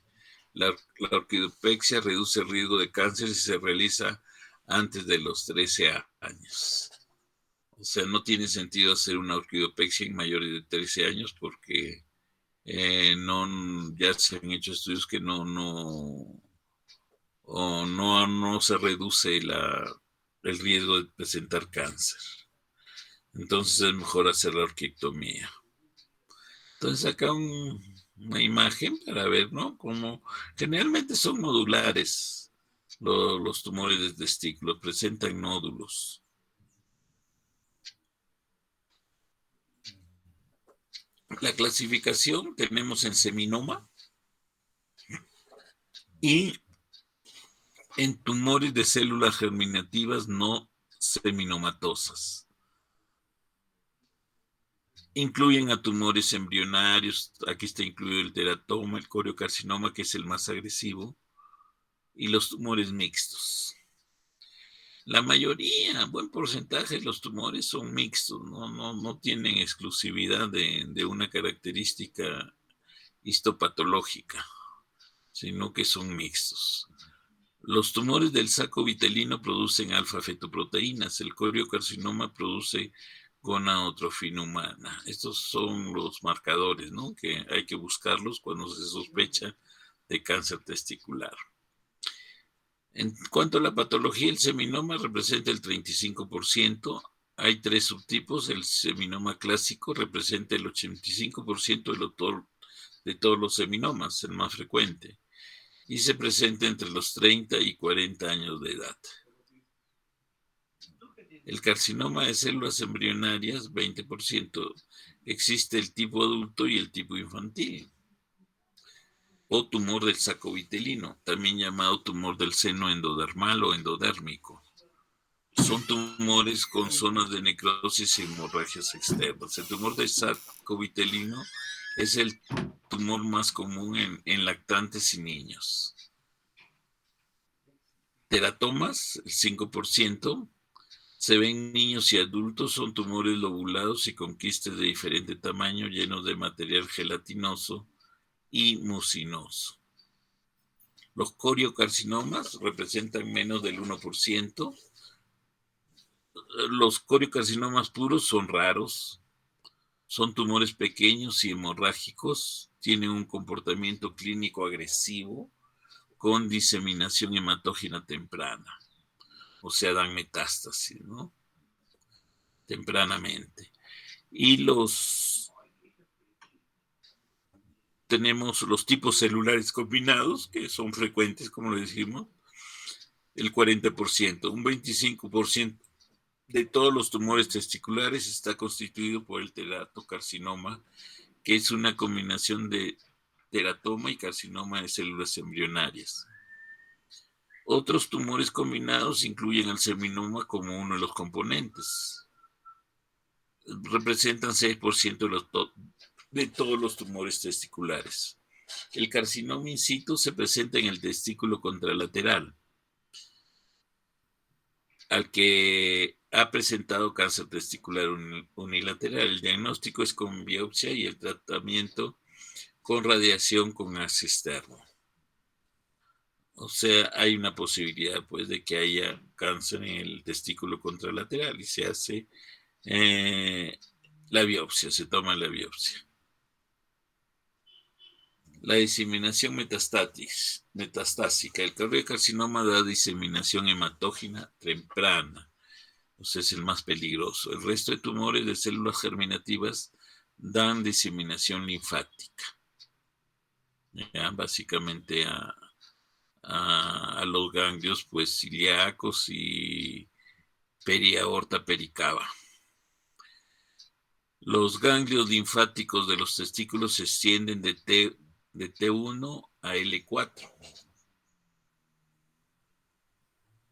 La orquidopexia reduce el riesgo de cáncer si se realiza antes de los 13 años. O sea, no tiene sentido hacer una orquidopexia en mayores de 13 años porque ya se han hecho estudios que no se reduce el riesgo de presentar cáncer. Entonces es mejor hacer la orquiectomía. Entonces acá una imagen para ver, ¿no? Como generalmente son nodulares los tumores de testículo, presentan nódulos. La clasificación tenemos en seminoma y en tumores de células germinativas no seminomatosas. Incluyen a tumores embrionarios, aquí está incluido el teratoma, el coriocarcinoma, que es el más agresivo, y los tumores mixtos. La mayoría, buen porcentaje de los tumores son mixtos, no tienen exclusividad de una característica histopatológica, sino que son mixtos. Los tumores del saco vitelino producen alfa-fetoproteínas. El coriocarcinoma produce gonadotrofina humana. Estos son los marcadores, ¿no? Que hay que buscarlos cuando se sospecha de cáncer testicular. En cuanto a la patología, el seminoma representa el 35%. Hay 3 subtipos. El seminoma clásico representa el 85% de todos los seminomas, el más frecuente, y se presenta entre los 30 y 40 años de edad. El carcinoma de células embrionarias, 20%. Existe el tipo adulto y el tipo infantil. O tumor del saco vitelino, también llamado tumor del seno endodermal o endodérmico. Son tumores con zonas de necrosis y hemorragias externas. El tumor del saco vitelino es el tumor más común en lactantes y niños. Teratomas, el 5%, se ven en niños y adultos, son tumores lobulados y con quistes de diferente tamaño llenos de material gelatinoso y mucinoso. Los coriocarcinomas representan menos del 1%. Los coriocarcinomas puros son raros. Son tumores pequeños y hemorrágicos. Tienen un comportamiento clínico agresivo con diseminación hematógena temprana. O sea, dan metástasis, ¿no? Tempranamente. Y tenemos los tipos celulares combinados, que son frecuentes, como lo decimos, el 40%. Un 25% de todos los tumores testiculares está constituido por el teratocarcinoma, que es una combinación de teratoma y carcinoma de células embrionarias. Otros tumores combinados incluyen el seminoma como uno de los componentes. Representan 6% de todos los tumores testiculares. El carcinoma in situ se presenta en el testículo contralateral. al que ha presentado cáncer testicular unilateral. El diagnóstico es con biopsia y el tratamiento con radiación con gas externo. O sea, hay una posibilidad, pues, de que haya cáncer en el testículo contralateral y se hace la biopsia, se toma la biopsia. La diseminación metastásica. El cardiocarcinoma da diseminación hematógena temprana, o sea, es el más peligroso. El resto de tumores de células germinativas dan diseminación linfática, ¿ya? Básicamente a los ganglios, pues, ciliacos y periaorta pericava. Los ganglios linfáticos de los testículos se extienden de T1 a L4,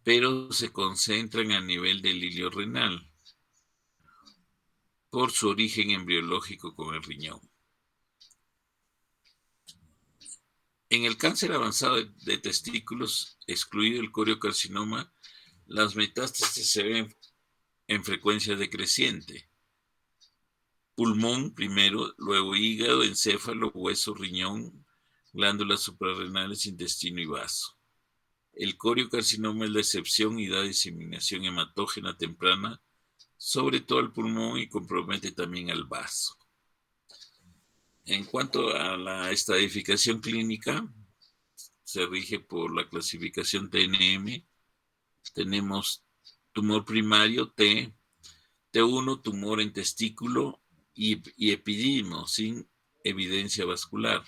pero se concentran a nivel del hilio renal por su origen embriológico con el riñón. En el cáncer avanzado de testículos, excluido el coriocarcinoma, las metástasis se ven en frecuencia decreciente. Pulmón primero, luego hígado, encéfalo, hueso, riñón, glándulas suprarrenales, intestino y vaso. El coriocarcinoma es la excepción y da diseminación hematógena temprana, sobre todo al pulmón, y compromete también al vaso. En cuanto a la estratificación clínica, se rige por la clasificación TNM. Tenemos tumor primario T, T1 tumor en testículo y epididimo sin evidencia vascular.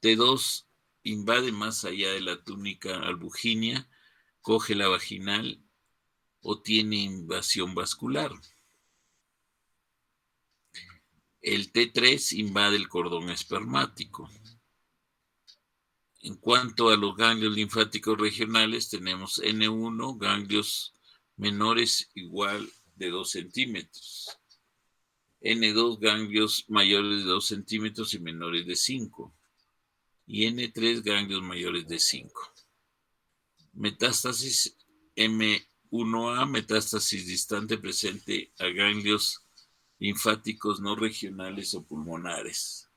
T2 invade más allá de la túnica albuginea, coge la vaginal o tiene invasión vascular. El T3 invade el cordón espermático. En cuanto a los ganglios linfáticos regionales, tenemos N1, ganglios menores igual de 2 centímetros. N2, ganglios mayores de 2 centímetros y menores de 5. Y N3, ganglios mayores de 5. Metástasis M1A, metástasis distante presente a ganglios linfáticos no regionales o pulmonares.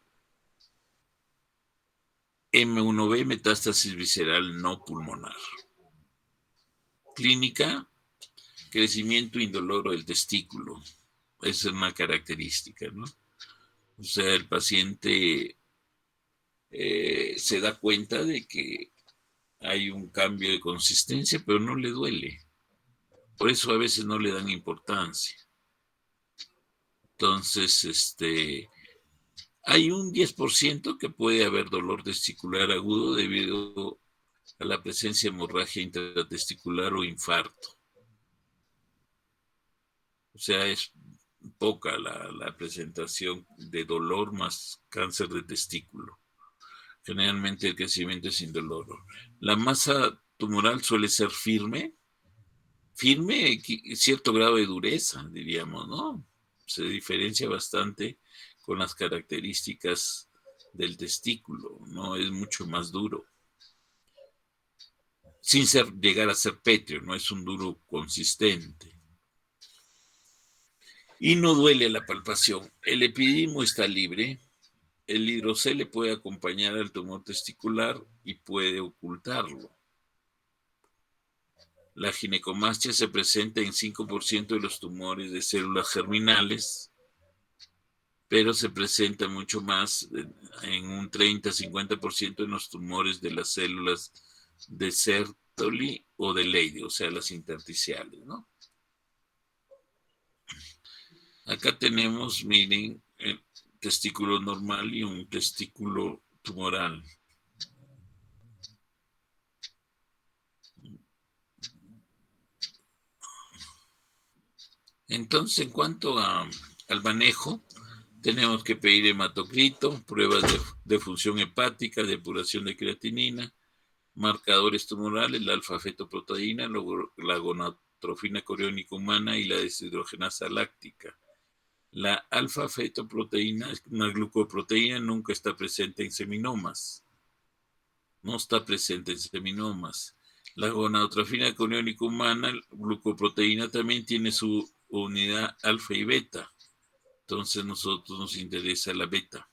M1B, metástasis visceral no pulmonar. Clínica, crecimiento indoloro del testículo. Esa es una característica, ¿no? O sea, el paciente se da cuenta de que hay un cambio de consistencia, pero no le duele. Por eso a veces no le dan importancia. Entonces, hay un 10% que puede haber dolor testicular agudo debido a la presencia de hemorragia intratesticular o infarto. O sea, es poca la presentación de dolor más cáncer de testículo. Generalmente el crecimiento es indoloro. La masa tumoral suele ser firme, cierto grado de dureza, diríamos, ¿no? Se diferencia bastante con las características del testículo, ¿no? Es mucho más duro. Sin llegar a ser pétreo, no es un duro consistente. Y no duele la palpación. El epididimo está libre. El hidrocele puede acompañar al tumor testicular y puede ocultarlo. La ginecomastia se presenta en 5% de los tumores de células germinales, pero se presenta mucho más en un 30-50% en los tumores de las células de Sertoli o de Leydig, o sea, las intersticiales, ¿no? Acá tenemos, miren, el testículo normal y un testículo tumoral. Entonces, en cuanto al manejo, tenemos que pedir hematocrito, pruebas de función hepática, depuración de creatinina, marcadores tumorales, la alfa-fetoproteína, la gonadotrofina coriónica humana y la deshidrogenasa láctica. La alfa-fetoproteína es una glucoproteína, nunca está presente en seminomas. No está presente en seminomas. La gonadotrofina coriónica humana, glucoproteína, también tiene su unidad alfa y beta. Entonces, nosotros nos interesa la beta.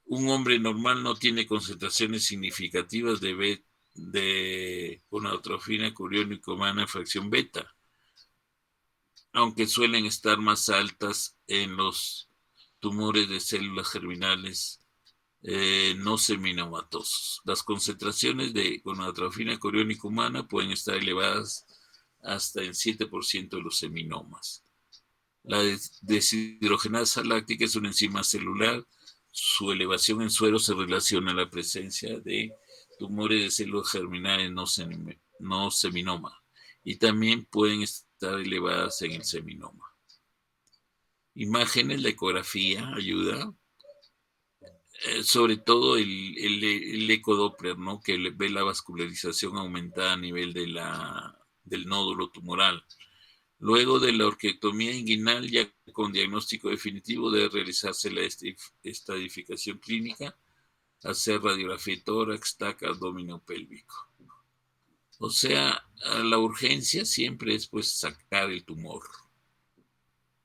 Un hombre normal no tiene concentraciones significativas de gonadotrofina coriónica humana en fracción beta, aunque suelen estar más altas en los tumores de células germinales no seminomatosos. Las concentraciones de gonadotrofina coriónica humana pueden estar elevadas hasta en 7% de los seminomas. La deshidrogenasa láctica es una enzima celular. Su elevación en suero se relaciona a la presencia de tumores de células germinales no seminoma y también pueden estar elevadas en el seminoma. Imágenes, la ecografía ayuda, sobre todo el ecodoppler, ¿no? Que ve la vascularización aumentada a nivel del nódulo tumoral. Luego de la orquiectomía inguinal, ya con diagnóstico definitivo, debe realizarse la estadificación clínica, hacer radiografía de tórax, TAC, abdomen pélvico. O sea, la urgencia siempre es pues sacar el tumor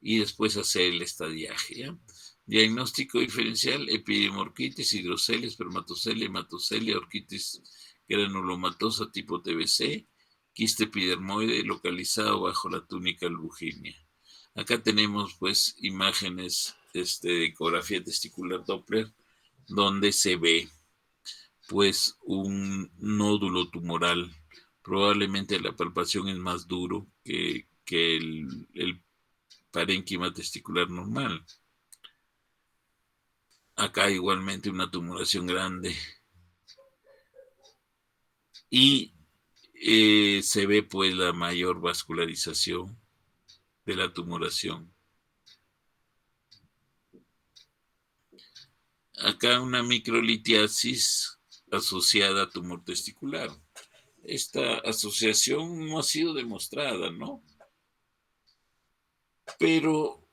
y después hacer el estadiaje, ¿ya? Diagnóstico diferencial: epidemorquitis, hidrocelia, espermatocelia, hematocelia, orquitis granulomatosa tipo TBC, quiste epidermoide localizado bajo la túnica albuginia. Acá tenemos pues imágenes de ecografía testicular Doppler donde se ve pues un nódulo tumoral. Probablemente la palpación es más duro que el parénquima testicular normal. Acá igualmente una tumoración grande. Y se ve pues la mayor vascularización de la tumoración. Acá una microlitiasis asociada a tumor testicular. Esta asociación no ha sido demostrada, ¿no? Pero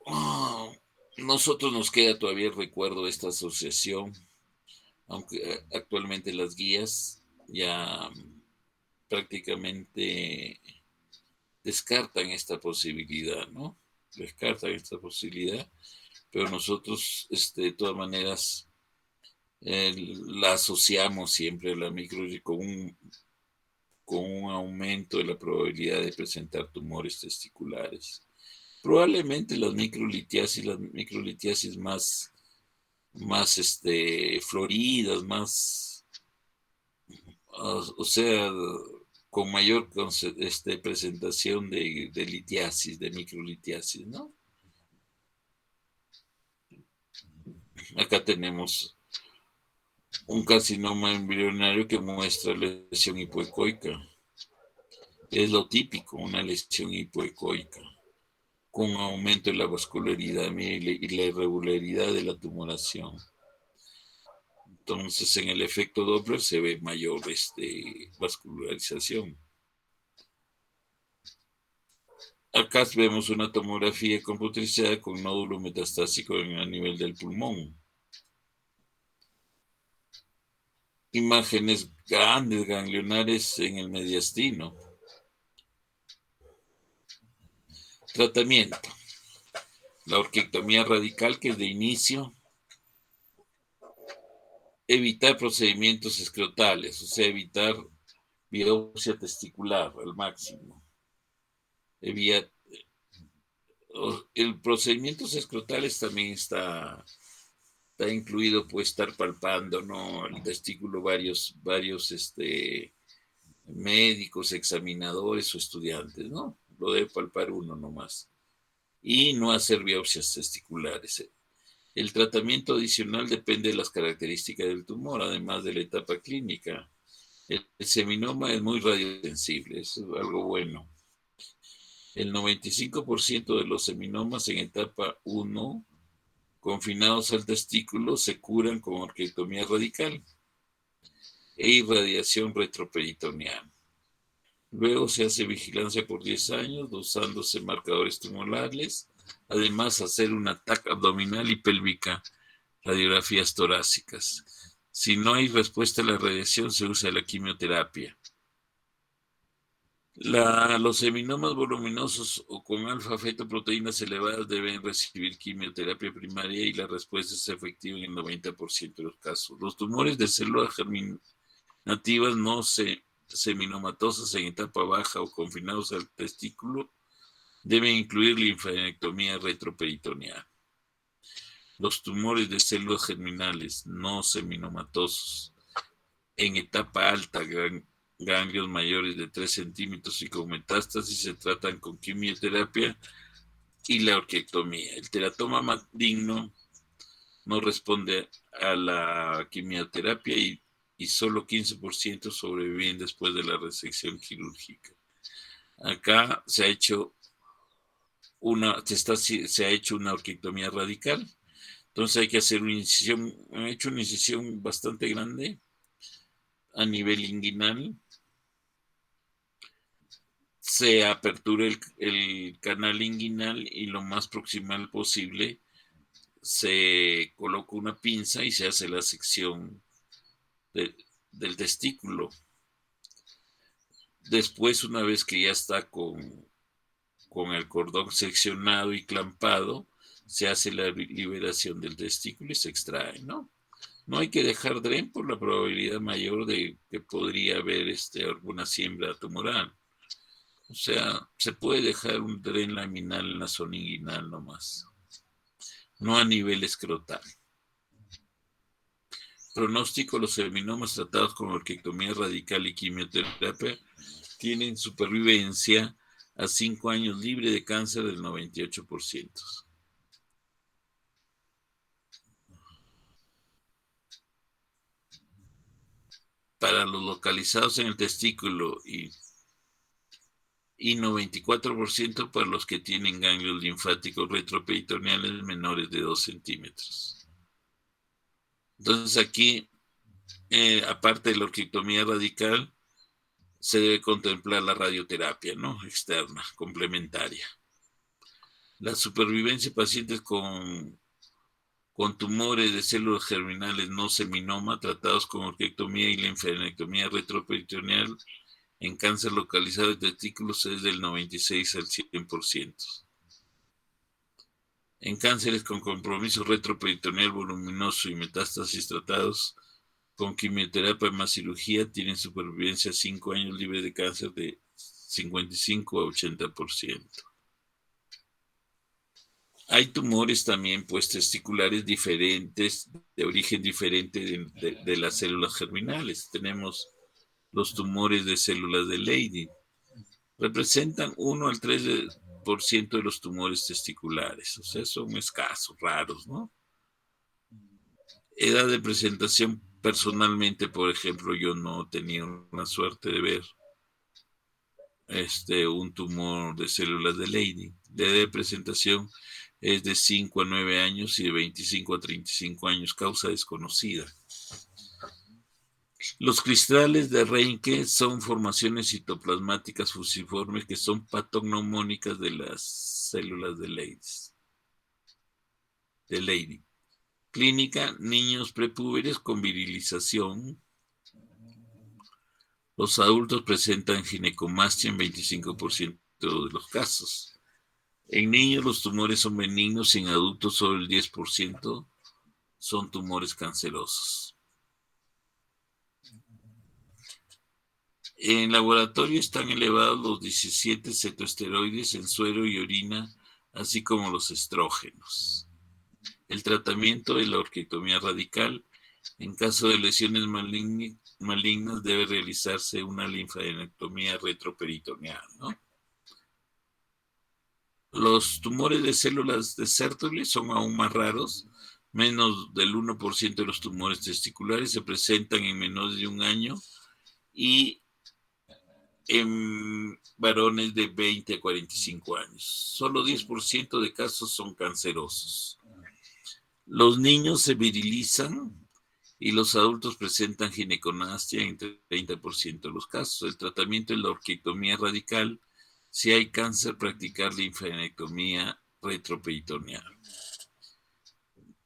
nosotros nos queda todavía el recuerdo de esta asociación, aunque actualmente las guías ya prácticamente descartan esta posibilidad, ¿no? Descartan esta posibilidad, pero nosotros, de todas maneras, la asociamos siempre a la micro con un aumento de la probabilidad de presentar tumores testiculares. Probablemente las microlitiasis más floridas, más, o sea, con mayor presentación de litiasis, de microlitiasis, ¿no? Acá tenemos un carcinoma embrionario que muestra lesión hipoecoica. Es lo típico, una lesión hipoecoica, con aumento de la vascularidad y la irregularidad de la tumoración. Entonces, en el efecto Doppler se ve mayor vascularización. Acá vemos una tomografía computerizada con nódulo metastásico a nivel del pulmón. Imágenes grandes ganglionares en el mediastino. Tratamiento: la orquiectomía radical, que es de inicio. Evitar procedimientos escrotales, o sea, evitar biopsia testicular al máximo. El procedimientos escrotales también está incluido, pues, estar palpando, ¿no?, el testículo varios médicos, examinadores o estudiantes, ¿no? Lo debe palpar uno nomás. Y no hacer biopsias testiculares. El tratamiento adicional depende de las características del tumor, además de la etapa clínica. El seminoma es muy radiosensible, eso es algo bueno. El 95% de los seminomas en etapa 1, confinados al testículo, se curan con orquiectomía radical e irradiación retroperitoneal. Luego se hace vigilancia por 10 años, usándose marcadores tumorales. Además, hacer una TAC abdominal y pélvica, radiografías torácicas. Si no hay respuesta a la radiación, se usa la quimioterapia. Los seminomas voluminosos o con alfa-fetoproteínas elevadas deben recibir quimioterapia primaria y la respuesta es efectiva en el 90% de los casos. Los tumores de células germinativas no seminomatosas en etapa baja o confinados al testículo deben incluir linfadenectomía retroperitoneal. Los tumores de células germinales no seminomatosos en etapa alta, ganglios mayores de 3 centímetros y con metástasis se tratan con quimioterapia y la orquiectomía. El teratoma maligno no responde a la quimioterapia y solo 15% sobreviven después de la resección quirúrgica. Acá se ha hecho una orquiectomía radical, entonces hay que hacer una incisión, han hecho una incisión bastante grande a nivel inguinal, se apertura el canal inguinal y lo más proximal posible se coloca una pinza y se hace la sección de, del testículo. Después, una vez que ya está con el cordón seccionado y clampado, se hace la liberación del testículo y se extrae, ¿no? No hay que dejar dren por la probabilidad mayor de que podría haber alguna siembra tumoral. O sea, se puede dejar un dren laminal en la zona inguinal nomás, no a nivel escrotal. Pronóstico: los seminomas tratados con orquiectomía radical y quimioterapia tienen supervivencia a 5 años libre de cáncer del 98%. Para los localizados en el testículo y 94% para los que tienen ganglios linfáticos retroperitoneales menores de 2 centímetros. Entonces aquí, aparte de la orquiectomía radical, se debe contemplar la radioterapia, ¿no? Externa, complementaria. La supervivencia de pacientes con tumores de células germinales no seminoma tratados con orquiectomía y linfadenectomía retroperitoneal en cáncer localizado de testículos es del 96 al 100%. En cánceres con compromiso retroperitoneal voluminoso y metástasis tratados con quimioterapia más cirugía tienen supervivencia 5 años libre de cáncer de 55 a 80%. Hay tumores también, pues, testiculares diferentes, de origen diferente de las células germinales. Tenemos los tumores de células de Leydig. Representan 1 al 3% de los tumores testiculares. O sea, son escasos, raros, ¿no? Edad de presentación, personalmente, por ejemplo, yo no tenía la suerte de ver un tumor de células de Leydig. La edad de presentación es de 5 a 9 años y de 25 a 35 años, causa desconocida. Los cristales de Reinke son formaciones citoplasmáticas fusiformes que son patognomónicas de las células de Leydig. Clínica: niños prepúberes con virilización. Los adultos presentan ginecomastia en 25% de los casos. En niños los tumores son benignos y en adultos solo el 10% son tumores cancerosos. En laboratorio están elevados los 17 cetoesteroides en suero y orina, así como los estrógenos. El tratamiento de la orquiectomía radical. En caso de lesiones malignas debe realizarse una linfadenectomía retroperitoneal, ¿no? Los tumores de células de Sertoli son aún más raros. Menos del 1% de los tumores testiculares se presentan en menos de un año y en varones de 20 a 45 años. Solo 10% de casos son cancerosos. Los niños se virilizan y los adultos presentan ginecomastia en 30% de los casos. El tratamiento es la orquiectomía radical. Si hay cáncer, practicar linfadenectomía retroperitoneal.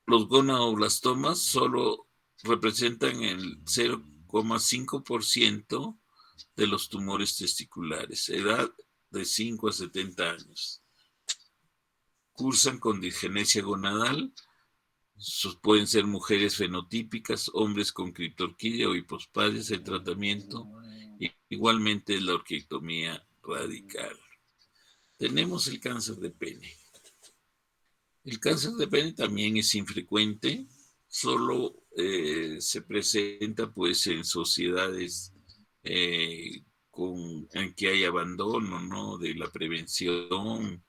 Los gonadoblastomas solo representan el 0,5% de los tumores testiculares, edad de 5 a 70 años. Cursan con disgenesia gonadal, pueden ser mujeres fenotípicas, hombres con criptorquidia o hipospadias. El tratamiento igualmente es la orquiectomía radical. Tenemos el cáncer de pene. El cáncer de pene también es infrecuente, solo se presenta pues en sociedades en que hay abandono, ¿no?, de la prevención,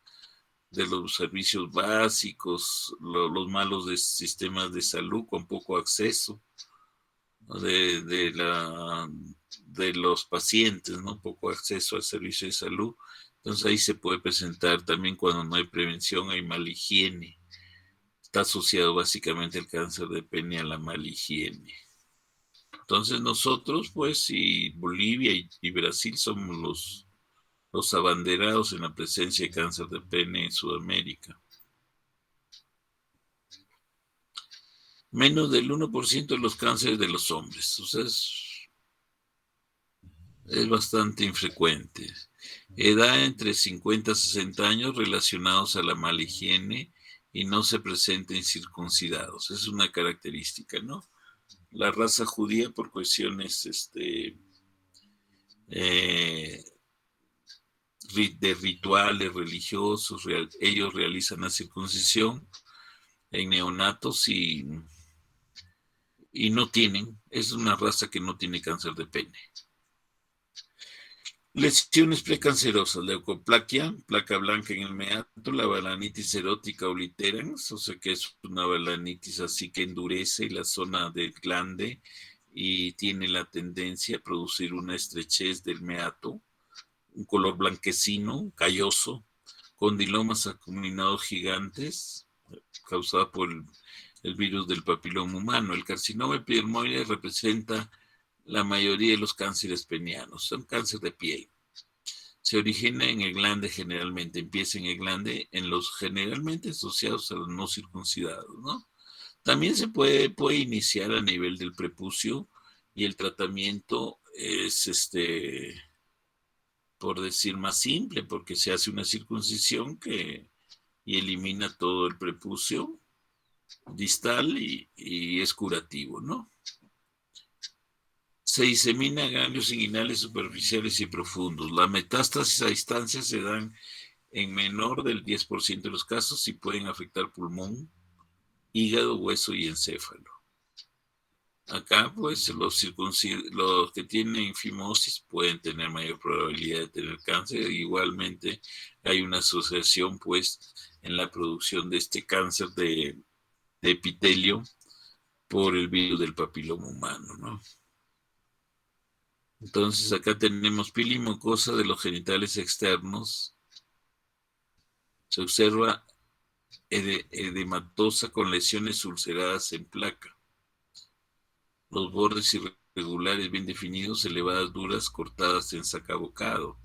de los servicios básicos, los malos sistemas de salud con poco acceso de los pacientes, ¿no? Poco acceso al servicio de salud. Entonces ahí se puede presentar también cuando no hay prevención, hay mala higiene. Está asociado básicamente el cáncer de pene a la mala higiene. Entonces nosotros, pues, y Bolivia y Brasil somos los abanderados en la presencia de cáncer de pene en Sudamérica. Menos del 1% de los cánceres de los hombres. O sea, es bastante infrecuente. Edad entre 50 a 60 años relacionados a la mala higiene y no se presenta incircuncidados. Es una característica, ¿no? La raza judía, por cuestiones de rituales religiosos, ellos realizan la circuncisión en neonatos y no tienen, es una raza que no tiene cáncer de pene. Lesiones precancerosas, leucoplaquia, placa blanca en el meato, la balanitis erótica obliterans, o sea que es una balanitis así que endurece la zona del glande y tiene la tendencia a producir una estrechez del meato, un color blanquecino, calloso, condilomas acuminados gigantes, causada por el virus del papiloma humano. El carcinoma epidermoide representa la mayoría de los cánceres penianos, son cáncer de piel. Se origina en el glande generalmente, empieza en el glande, en los generalmente asociados a los no circuncidados, ¿no? También se puede iniciar a nivel del prepucio y el tratamiento es por decir más simple, porque se hace una circuncisión y elimina todo el prepucio distal y es curativo, ¿no? Se disemina ganglios inguinales superficiales y profundos. Las metástasis a distancia se dan en menor del 10% de los casos y pueden afectar pulmón, hígado, hueso y encéfalo. Acá, pues, los que tienen fimosis pueden tener mayor probabilidad de tener cáncer. Igualmente, hay una asociación, pues, en la producción de este cáncer de epitelio por el virus del papiloma humano, ¿no? Entonces, acá tenemos piel y mucosa de los genitales externos. Se observa edematosa con lesiones ulceradas en placa. Los bordes irregulares bien definidos, elevadas duras, cortadas en sacabocado,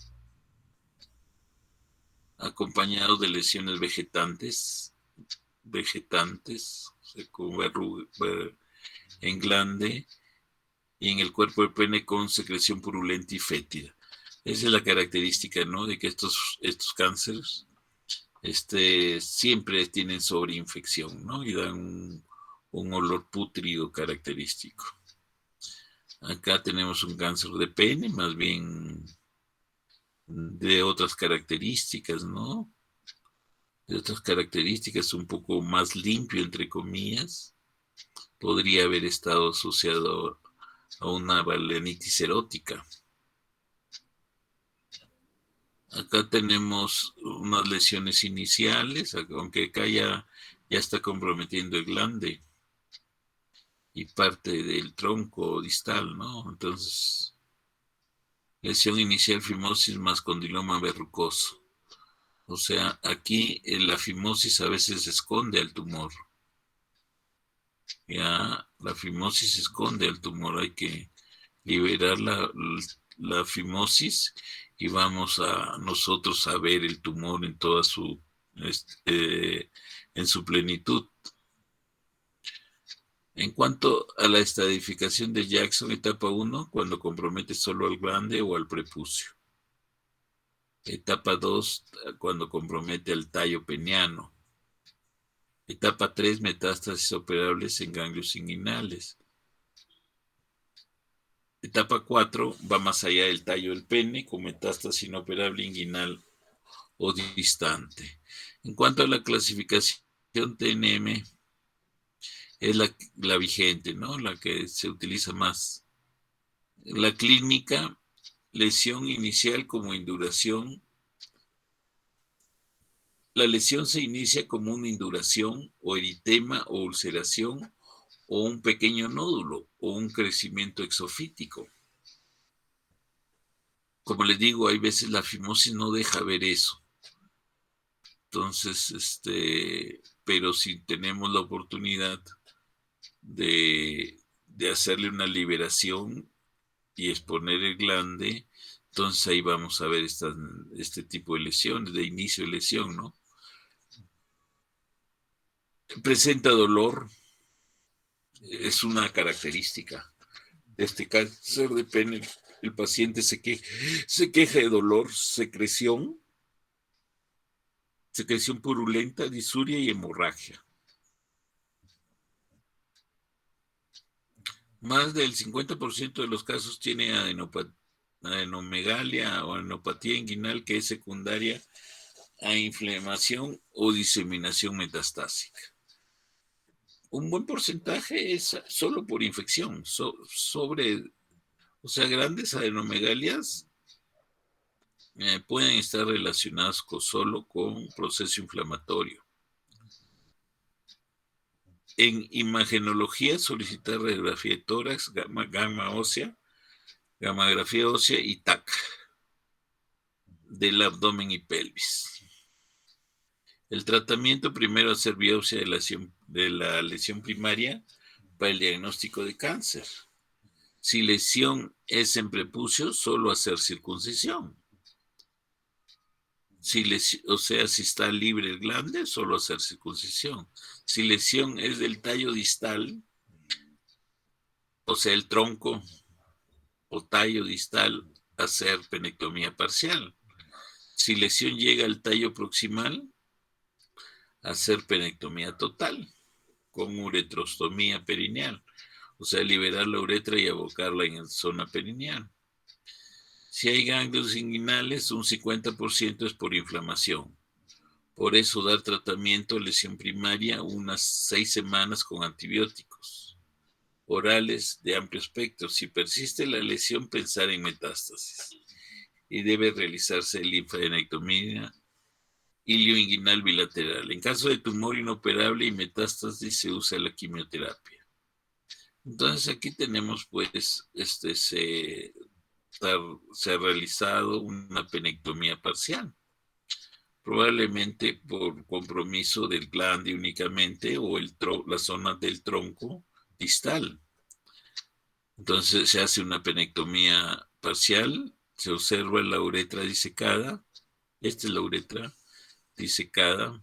acompañados de lesiones vegetantes, con en glande y en el cuerpo del pene con secreción purulenta y fétida. Esa es la característica, ¿no?, de que estos cánceres siempre tienen sobreinfección, ¿no?, y dan un olor pútrido característico. Acá tenemos un cáncer de pene, más bien de otras características, ¿no? De otras características, un poco más limpio, entre comillas. Podría haber estado asociado a una balanitis erótica. Acá tenemos unas lesiones iniciales, aunque acá ya está comprometiendo el glande y parte del tronco distal, ¿no? Entonces, lesión inicial, fimosis más condiloma verrucoso. O sea, aquí la fimosis a veces esconde al tumor. Ya, la fimosis esconde al tumor. Hay que liberar la fimosis y vamos a nosotros a ver el tumor en toda en su plenitud. En cuanto a la estadificación de Jackson, etapa 1, cuando compromete solo al glande o al prepucio. Etapa 2, cuando compromete al tallo peniano. Etapa 3, metástasis operables en ganglios inguinales. Etapa 4, va más allá del tallo del pene con metástasis inoperable inguinal o distante. En cuanto a la clasificación TNM, es la vigente, ¿no? La que se utiliza más. La clínica, lesión inicial como induración. La lesión se inicia como una induración o eritema o ulceración o un pequeño nódulo o un crecimiento exofítico. Como les digo, hay veces la fimosis no deja ver eso. Entonces, pero si tenemos la oportunidad de hacerle una liberación y exponer el glande, entonces ahí vamos a ver este tipo de lesiones, de inicio de lesión, ¿no? Presenta dolor, es una característica de este cáncer de pene. El paciente se queja de dolor, secreción purulenta, disuria y hemorragia. Más del 50% de los casos tiene adenomegalia o adenopatía inguinal que es secundaria a inflamación o diseminación metastásica. Un buen porcentaje es solo por infección, o sea, grandes adenomegalias pueden estar relacionadas solo con proceso inflamatorio. En imagenología, solicitar radiografía de tórax, gammagrafía ósea y TAC del abdomen y pelvis. El tratamiento, primero hacer biopsia de la lesión primaria para el diagnóstico de cáncer. Si lesión es en prepucio, solo hacer circuncisión. O sea, si está libre el glande, solo hacer circuncisión. Si lesión es del tallo distal, o sea, el tronco o tallo distal, hacer penectomía parcial. Si lesión llega al tallo proximal, hacer penectomía total con uretrostomía perineal, o sea, liberar la uretra y abocarla en la zona perineal. Si hay ganglios inguinales, un 50% es por inflamación. Por eso dar tratamiento a lesión primaria unas 6 semanas con antibióticos orales de amplio espectro. Si persiste la lesión, pensar en metástasis. Y debe realizarse linfadenectomía ilioinguinal bilateral. En caso de tumor inoperable y metástasis se usa la quimioterapia. Entonces aquí tenemos pues se ha realizado una penectomía parcial, probablemente por compromiso del glande únicamente o la zona del tronco distal. Entonces se hace una penectomía parcial, se observa la uretra disecada, esta es la uretra disecada,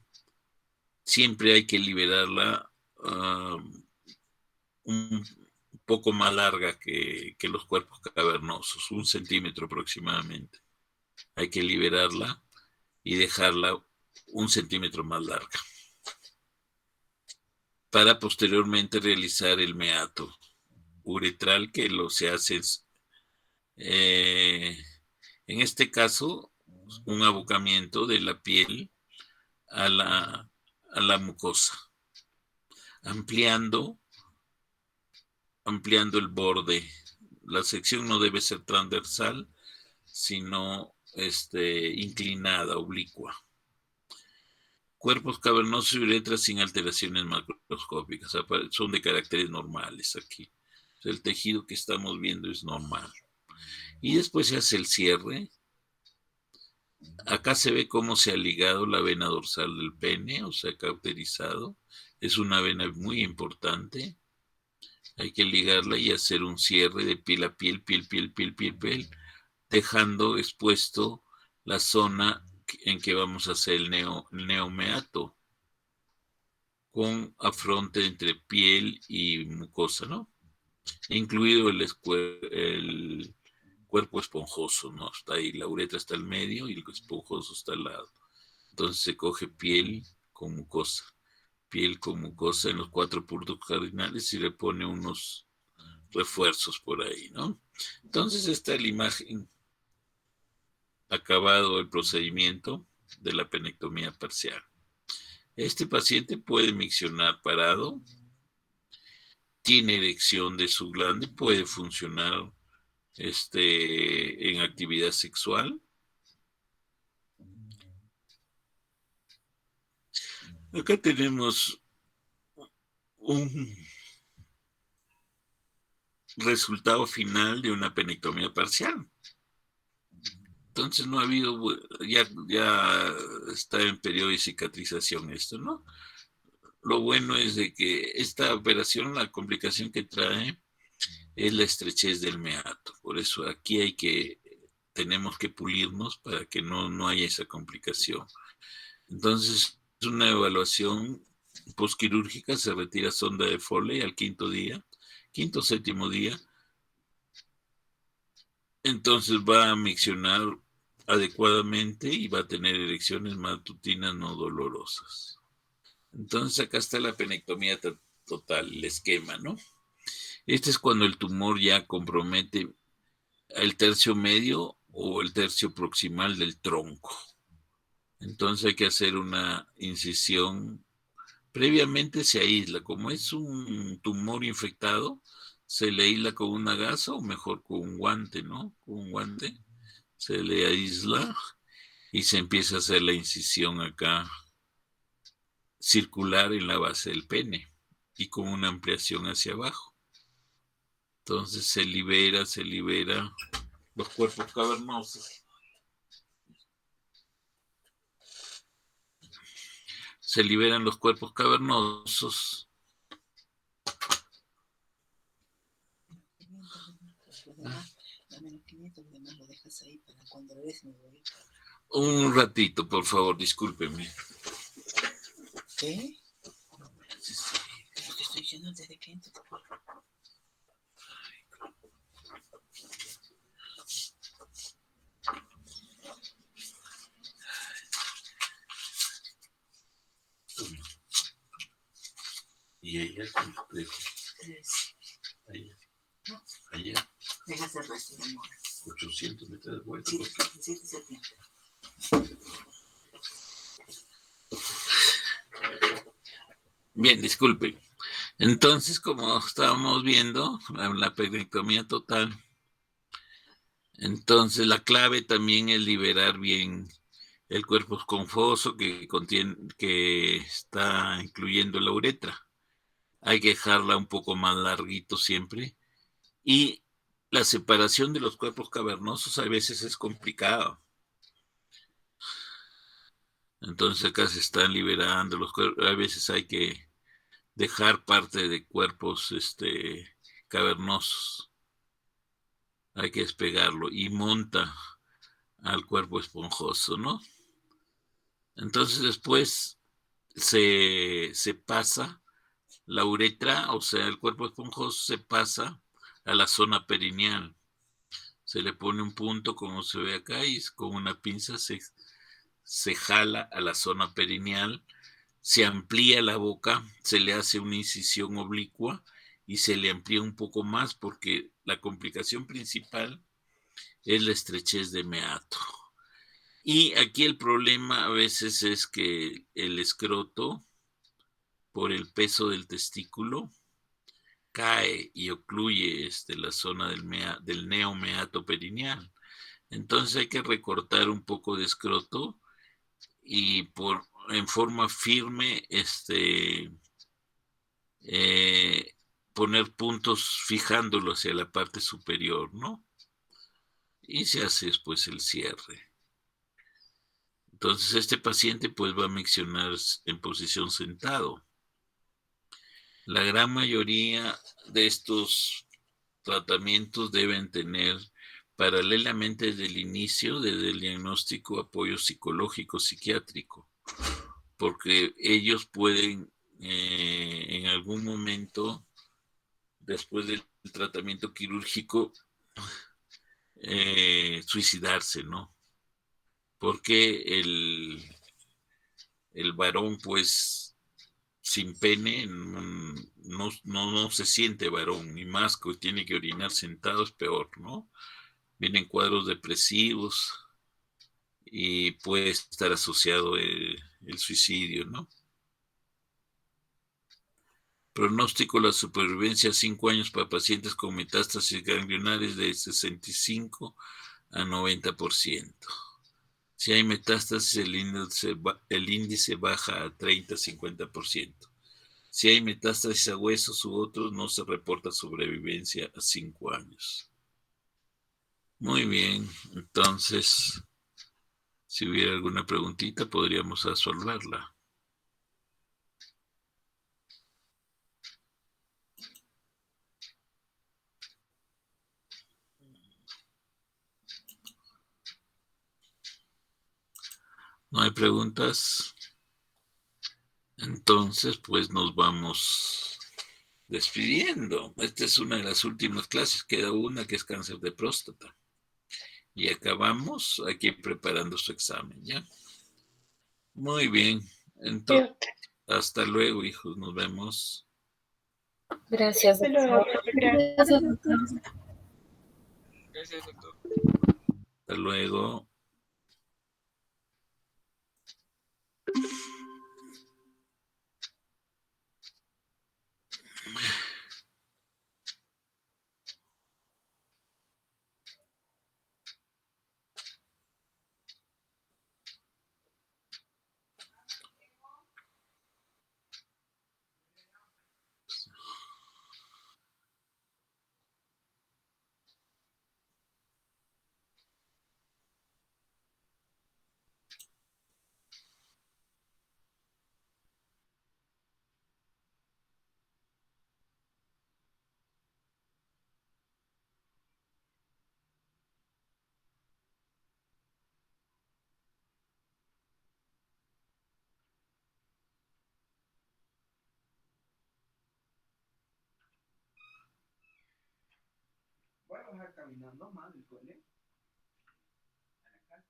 siempre hay que liberarla un poco más larga que los cuerpos cavernosos, 1 centímetro aproximadamente. Hay que liberarla y dejarla 1 centímetro más larga para posteriormente realizar el meato uretral que se hace en este caso un abocamiento de la piel a la mucosa, ampliando el borde. La sección no debe ser transversal, sino inclinada, oblicua. Cuerpos cavernosos y uretras sin alteraciones macroscópicas, son de caracteres normales aquí. El tejido que estamos viendo es normal. Y después se hace el cierre. Acá se ve cómo se ha ligado la vena dorsal del pene, o sea, cauterizado. Es una vena muy importante. Hay que ligarla y hacer un cierre de piel a piel, piel, dejando expuesto la zona en que vamos a hacer el neomeato con afronte entre piel y mucosa, ¿no? Incluido el cuerpo esponjoso, ¿no? Está ahí, la uretra está al medio y el esponjoso está al lado. Entonces se coge piel con mucosa en los 4 puntos cardinales y le pone unos refuerzos por ahí, ¿no? Entonces esta es la imagen acabado el procedimiento de la penectomía parcial. Este paciente puede miccionar parado, tiene erección de su glande, puede funcionar en actividad sexual. Acá tenemos un resultado final de una penectomía parcial. Entonces no ha habido, ya está en periodo de cicatrización esto, ¿no? Lo bueno es de que esta operación, la complicación que trae es la estrechez del meato. Por eso aquí tenemos que pulirnos para que no haya esa complicación. Entonces, es una evaluación postquirúrgica, se retira sonda de Foley al quinto, séptimo día. Entonces va a miccionar adecuadamente y va a tener erecciones matutinas no dolorosas. Entonces acá está la penectomía total, el esquema, ¿no? Este es cuando el tumor ya compromete el tercio medio o el tercio proximal del tronco. Entonces hay que hacer una incisión. Previamente se aísla. Como es un tumor infectado, se le aísla con una gasa o mejor con un guante, ¿no? Con un guante se le aísla y se empieza a hacer la incisión acá circular en la base del pene y con una ampliación hacia abajo. Entonces se libera los cuerpos cavernosos. Se liberan los cuerpos cavernosos. Un ratito, por favor, discúlpeme. ¿Qué? Lo que estoy diciendo desde que entro. ¿Y ella cuánto te dejó? 3. Allá. Deja hacer resto de amor. 800 metros de vuelta. 770. Bien, disculpe. Entonces, como estábamos viendo, la penectomía total, entonces la clave también es liberar bien el cuerpo esponjoso que está incluyendo la uretra. Hay que dejarla un poco más larguito siempre. Y la separación de los cuerpos cavernosos a veces es complicado. Entonces acá se están liberando los cuerpos. A veces hay que dejar parte de cuerpos cavernosos. Hay que despegarlo y monta al cuerpo esponjoso, ¿no? Entonces después se pasa la uretra, o sea, el cuerpo esponjoso se pasa a la zona perineal. Se le pone un punto, como se ve acá, y con una pinza se jala a la zona perineal, se amplía la boca, se le hace una incisión oblicua y se le amplía un poco más porque la complicación principal es la estrechez de meato. Y aquí el problema a veces es que el escroto, por el peso del testículo, cae y ocluye la zona del neomeato perineal. Entonces hay que recortar un poco de escroto y en forma firme poner puntos fijándolo hacia la parte superior, ¿no? Y se hace después el cierre. Entonces este paciente pues va a miccionar en posición sentado. La gran mayoría de estos tratamientos deben tener paralelamente desde el inicio, desde el diagnóstico, apoyo psicológico, psiquiátrico, porque ellos pueden en algún momento, después del tratamiento quirúrgico, suicidarse, ¿no? Porque el varón, pues, sin pene, no se siente varón, y más que tiene que orinar sentado es peor, ¿no? Vienen cuadros depresivos y puede estar asociado el suicidio, ¿no? Pronóstico: la supervivencia a 5 años para pacientes con metástasis ganglionares de 65 a 90%. Si hay metástasis, el índice baja a 30-50%. Si hay metástasis a huesos u otros, no se reporta sobrevivencia a 5 años. Muy bien, entonces, si hubiera alguna preguntita, podríamos resolverla. ¿No hay preguntas? Entonces, pues nos vamos despidiendo. Esta es una de las últimas clases. Queda una que es cáncer de próstata. Y acabamos aquí preparando su examen, ¿ya? Muy bien. Entonces, hasta luego, hijos. Nos vemos. Gracias, doctor. Gracias, doctor. Gracias, doctor. Hasta luego. Voy a bajar caminando más del cole a la casa.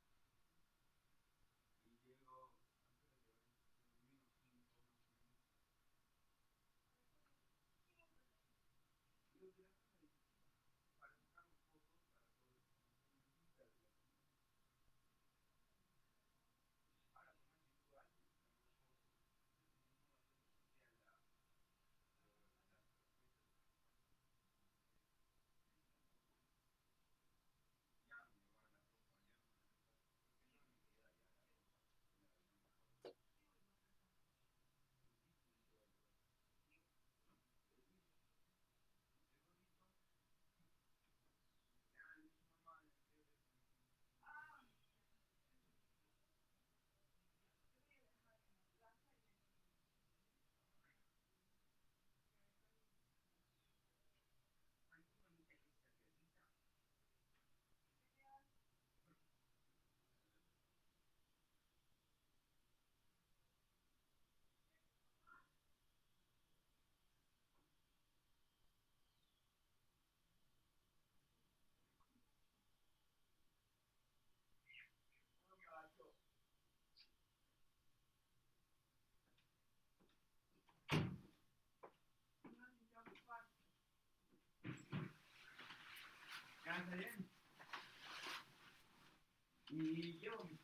Y llego y llevo mis